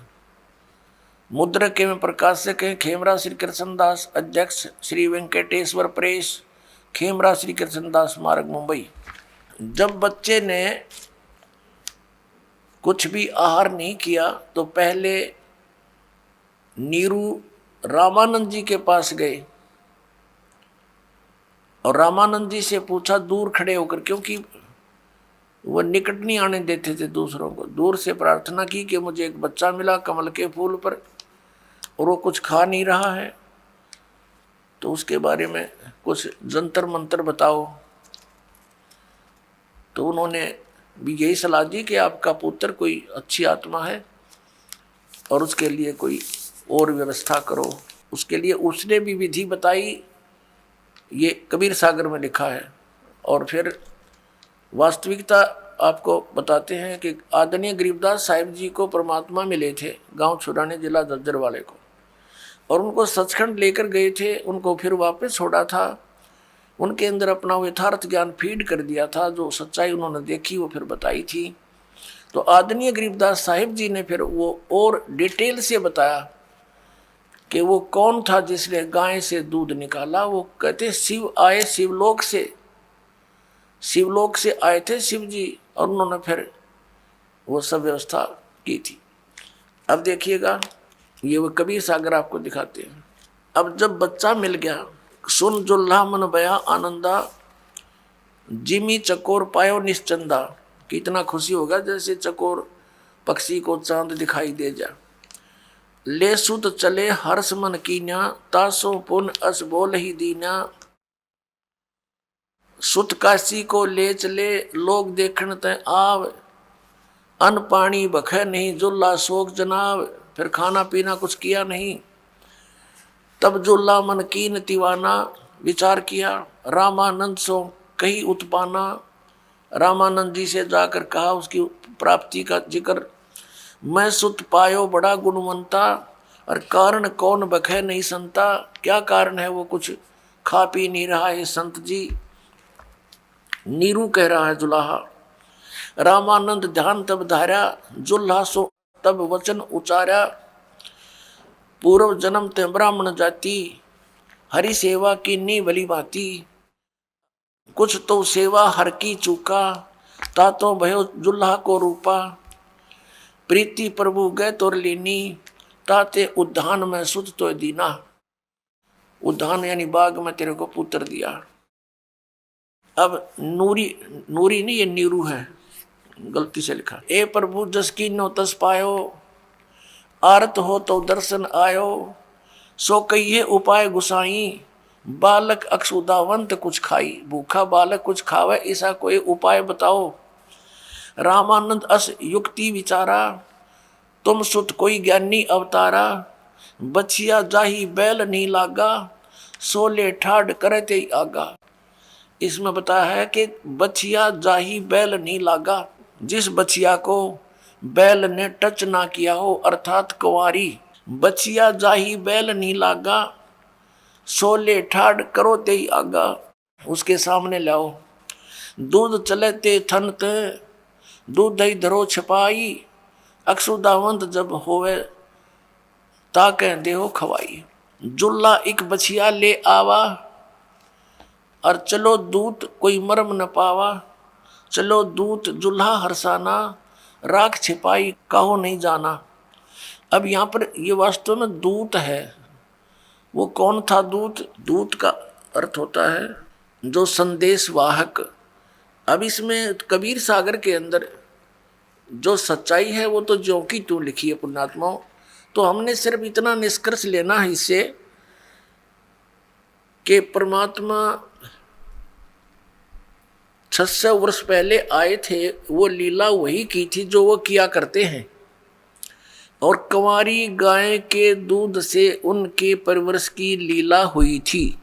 मुद्रक एवं प्रकाशक हैं खेमरा श्री कृष्ण दास, अध्यक्ष श्री वेंकटेश्वर प्रेस, खेमरा श्री कृष्ण दास मार्ग मुंबई। जब बच्चे ने कुछ भी आहार नहीं किया तो पहले नीरू रामानंद जी के पास गए और रामानंद जी से पूछा दूर खड़े होकर, क्योंकि वो निकट नहीं आने देते थे दूसरों को। दूर से प्रार्थना की कि मुझे एक बच्चा मिला कमल के फूल पर और वो कुछ खा नहीं रहा है, तो उसके बारे में कुछ जंतर मंतर बताओ। तो उन्होंने भी यही सलाह दी कि आपका पुत्र कोई अच्छी आत्मा है और उसके लिए कोई और व्यवस्था करो। उसके लिए उसने भी विधि बताई, ये कबीर सागर में लिखा है। और फिर वास्तविकता आपको बताते हैं कि आदरणीय गरीबदास साहिब जी को परमात्मा मिले थे गांव छुड़ाने जिला जज्जर वाले को, और उनको सचखंड लेकर गए थे। उनको फिर वापस छोड़ा था, उनके अंदर अपना यथार्थ ज्ञान फीड कर दिया था। जो सच्चाई उन्होंने देखी वो फिर बताई थी। तो आदरणीय गरीबदास साहिब जी ने फिर वो और डिटेल से बताया कि वो कौन था जिसने गाय से दूध निकाला। वो कहते शिव आए शिवलोक से, शिवलोक से आए थे शिव जी, और उन्होंने फिर वो सब व्यवस्था की थी। अब देखिएगा ये वो कबीर सागर आपको दिखाते हैं। अब जब बच्चा मिल गया, सुन जुल्हा मन बया आनंदा, जिमी चकोर पायो निश्चंदा। कितना खुशी होगा जैसे चकोर पक्षी को चांद दिखाई दे जा। ले सुत चले हर्ष मन कीन्या, तासो पुन अस बोल ही दीन्या। सुत काशी को ले चले लोग देखण तय आव, अन्न पानी बखे नहीं जुल्ला शोक जनाव। फिर खाना पीना कुछ किया नहीं। तब जुल्ला मन कीन दीवाना, विचार किया रामानंद सो कही उत्पाना। रामानंद जी से जाकर कहा उसकी प्राप्ति का जिक्र। मैं सुत पायो बड़ा गुणवंता, और कारण कौन बखे नहीं संता। क्या कारण है, वो कुछ खा पी नहीं रहा है संत जी। नीरू कह रहा है जुलाहा। रामानंद ध्यान तब धारा, जुल्हा सो तब वचन उचारा। पूर्व जन्म ते ब्राह्मण जाति, हरि सेवा की नी भली भांति। कुछ तो सेवा हर की चूका, तातो भयो जुल्हा को रूपा। प्रीति प्रभु गए तोर लीनी, ताते उद्यान में सुत तो दीना। उद्यान यानी बाग में तेरे को पुत्र दिया। अब नूरी, नूरी नहीं, ये नीरू है, गलती से लिखा। ए प्रभु जस की नो तस पायो, आरत हो तो दर्शन आयो, सो कहिए उपाय गुसाई, बालक अक्षुदावंत कुछ खाई। भूखा बालक कुछ खावे, ऐसा कोई उपाय बताओ। रामानंद अस युक्ति विचारा, तुम सुत कोई ज्ञानी अवतारा। बछिया जाही बैल नहीं लागा, सोले ठाड करते आगा। इसमें बताया है कि बछिया जाही बैल नहीं लागा, जिस बछिया को बैल ने टच ना किया हो, अर्थात कुंवारी। बछिया जाही बैल नहीं लागा, सोले ठाड करो ते आगा। उसके सामने लाओ। दूध चले ते थन ते, दूध दही धरो छपाई। अक्षुदावंत जब होवे, ताके देहो खवाई। जुल्ला एक बछिया ले आवा, और चलो दूत कोई मर्म न पावा। चलो दूत जुल्हा हरसाना, राख छिपाई कहो नहीं जाना। अब यहाँ पर ये वास्तव में दूत है। वो कौन था दूत? दूत का अर्थ होता है जो संदेश वाहक। अब इसमें कबीर सागर के अंदर जो सच्चाई है वो तो ज्यों की त्यों लिखी है पुण्यात्माओं। तो हमने सिर्फ इतना निष्कर्ष लेना है इससे कि परमात्मा 600 वर्ष पहले आए थे, वो लीला वही की थी जो वो किया करते हैं। और कंवारी गाय के दूध से उनके परवरिश की लीला हुई थी।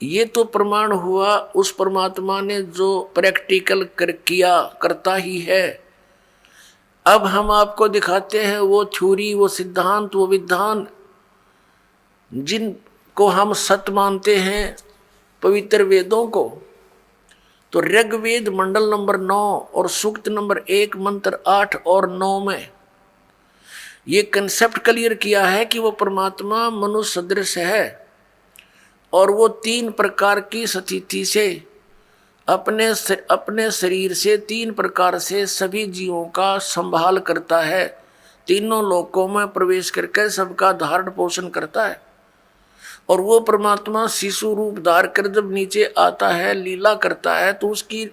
ये तो प्रमाण हुआ उस परमात्मा ने जो प्रैक्टिकल किया करता ही है। अब हम आपको दिखाते हैं वो थ्योरी, वो सिद्धांत, वो विधान जिनको हम सत्य मानते हैं पवित्र वेदों को। तो ऋग्वेद मंडल नंबर 9 और सूक्त नंबर 1 मंत्र 8 और 9 में ये कंसेप्ट क्लियर किया है कि वो परमात्मा मनुष्य सदृश है और वो 3 प्रकार की स्थिति से अपने शरीर से 3 प्रकार से सभी जीवों का संभाल करता है। तीनों लोकों में प्रवेश करके सबका धारण पोषण करता है। और वो परमात्मा शिशु रूप धार कर जब नीचे आता है, लीला करता है, तो उसकी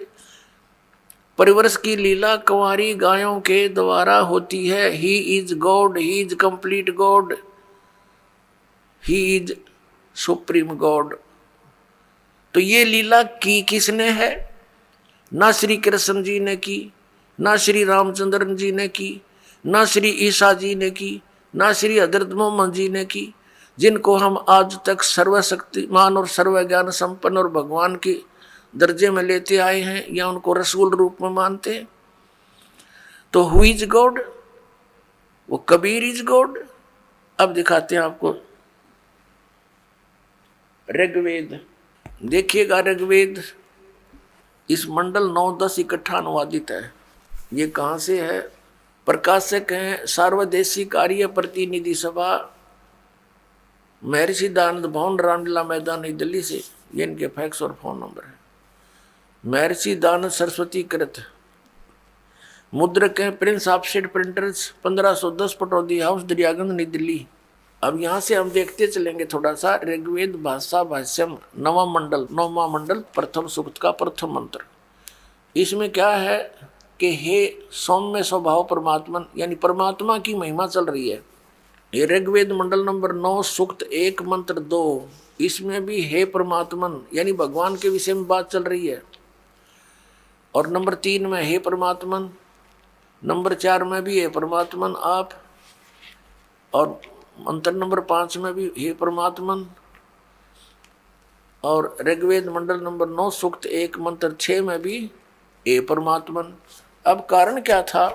परिवर्ष की लीला कुंवारी गायों के द्वारा होती है। He is God, he is complete God, he is supreme God. तो ये लीला की किसने है? ना श्री कृष्ण जी ने की, ना श्री रामचंद्र जी ने की, ना श्री ईसा जी ने की, ना श्री हजरत मोहम्मद जी ने की, जिनको हम आज तक सर्वशक्तिमान और सर्वज्ञान संपन्न और भगवान के दर्जे में लेते आए हैं या उनको रसूल रूप में मानते हैं। तो हु इज गॉड? वो कबीर इज गॉड। अब दिखाते हैं आपको ऋग्वेद। देखिएगा ऋग्वेद इस मंडल 9-10 इकट्ठा अनुवादित है। ये कहाँ से है? प्रकाशक हैं सार्वदेशी कार्य प्रतिनिधि सभा, महर्षि दयानंद भवन, रामलीला मैदान, नई दिल्ली से। ये इनके फैक्स और फोन नंबर है। महर्षि दयानंद सरस्वती कृत। मुद्रक हैं Prince offset printers, 1510 Pataudi house, Daryaganj, नई दिल्ली। अब यहाँ से हम देखते चलेंगे थोड़ा सा। ऋग्वेद भाषा भाष्यम 9वां मंडल प्रथम सूक्त का प्रथम मंत्र। इसमें क्या है कि हे सौम्य स्वभाव परमात्मन, यानी परमात्मा की महिमा चल रही है। ये ऋग्वेद मंडल नंबर 9 सूक्त 1 मंत्र 2, इसमें भी हे परमात्मन यानी भगवान के विषय में बात चल रही है। और नंबर 3 में हे परमात्मन, नंबर 4 में भी हे परमात्मन आप, और मंत्र नंबर 5 में भी हे परमात्मन। और ऋग्वेद मंडल नंबर 9 सूक्त 1 मंत्र 6 में भी हे परमात्मन। अब कारण क्या था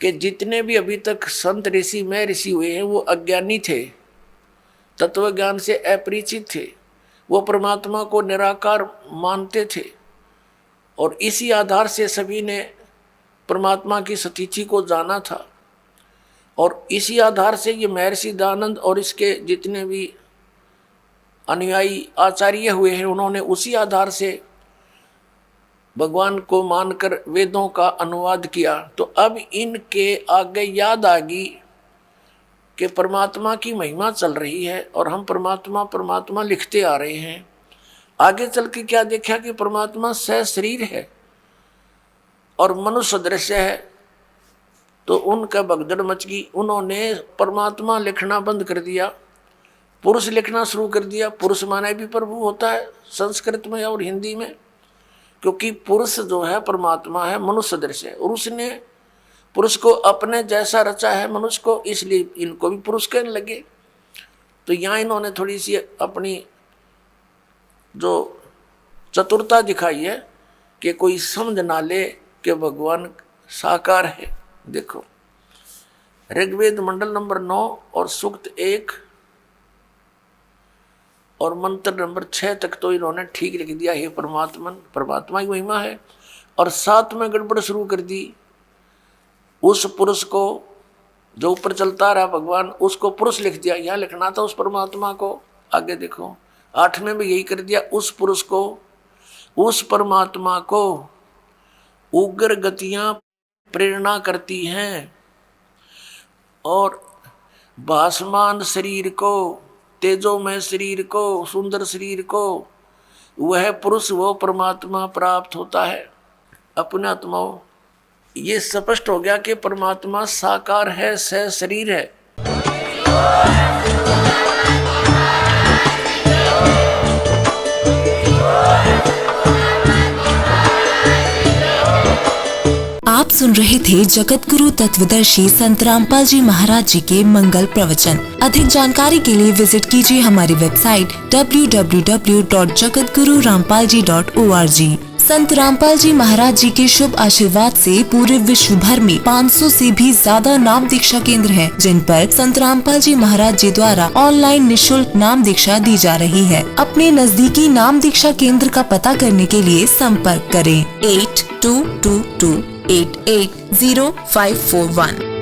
कि जितने भी अभी तक संत ऋषि में ऋषि हुए हैं वो अज्ञानी थे, तत्व ज्ञान से अपरिचित थे, वो परमात्मा को निराकार मानते थे। और इसी आधार से सभी ने परमात्मा की स्थिति को जाना था। और इसी आधार से ये महर्षि दयानंद और इसके जितने भी अनुयायी आचार्य हुए हैं, उन्होंने उसी आधार से भगवान को मानकर वेदों का अनुवाद किया। तो अब इनके आगे याद आ गई कि परमात्मा की महिमा चल रही है और हम परमात्मा परमात्मा लिखते आ रहे हैं। आगे चल के क्या देखा कि परमात्मा सशरीर है और मनुष्य दृश्य है। तो उनका भगदड़ मच गई, उन्होंने परमात्मा लिखना बंद कर दिया, पुरुष लिखना शुरू कर दिया। पुरुष माने भी प्रभु होता है संस्कृत में और हिंदी में, क्योंकि पुरुष जो है परमात्मा है, मनुष्य दृश्य है, और उसने पुरुष को अपने जैसा रचा है मनुष्य को, इसलिए इनको भी पुरुष कहने लगे। तो यहाँ इन्होंने थोड़ी सी अपनी जो चतुरता दिखाई है कि कोई समझ ना ले कि भगवान साकार है। देखो ऋग्वेद मंडल नंबर 9 और सूक्त 1 और मंत्र नंबर 6 तक तो इन्होंने ठीक लिख दिया, हे परमात्मा की महिमा है। और 7 में गड़बड़ शुरू कर दी, उस पुरुष को जो ऊपर चलता रहा भगवान, उसको पुरुष लिख दिया, यहाँ लिखना था उस परमात्मा को। आगे देखो 8 में भी यही कर दिया, उस पुरुष को, उस परमात्मा को उग्र गतियां प्रेरणा करती हैं और भासमान शरीर को, तेजोमय शरीर को, सुंदर शरीर को, वह पुरुष वो परमात्मा प्राप्त होता है अपने आत्माओं। ये स्पष्ट हो गया कि परमात्मा साकार है, सशरीर है। आप सुन रहे थे जगत गुरु तत्वदर्शी संत रामपाल जी महाराज जी के मंगल प्रवचन। अधिक जानकारी के लिए विजिट कीजिए हमारी वेबसाइट www.jagatgururampalji.org। संत रामपाल जी महाराज जी के शुभ आशीर्वाद से पूरे विश्व भर में 500 से भी ज्यादा नाम दीक्षा केंद्र हैं, जिन पर संत रामपाल जी महाराज जी द्वारा ऑनलाइन निशुल्क नाम दीक्षा दी जा रही है। अपने नजदीकी नाम दीक्षा केंद्र का पता करने के लिए संपर्क करें 8222880541।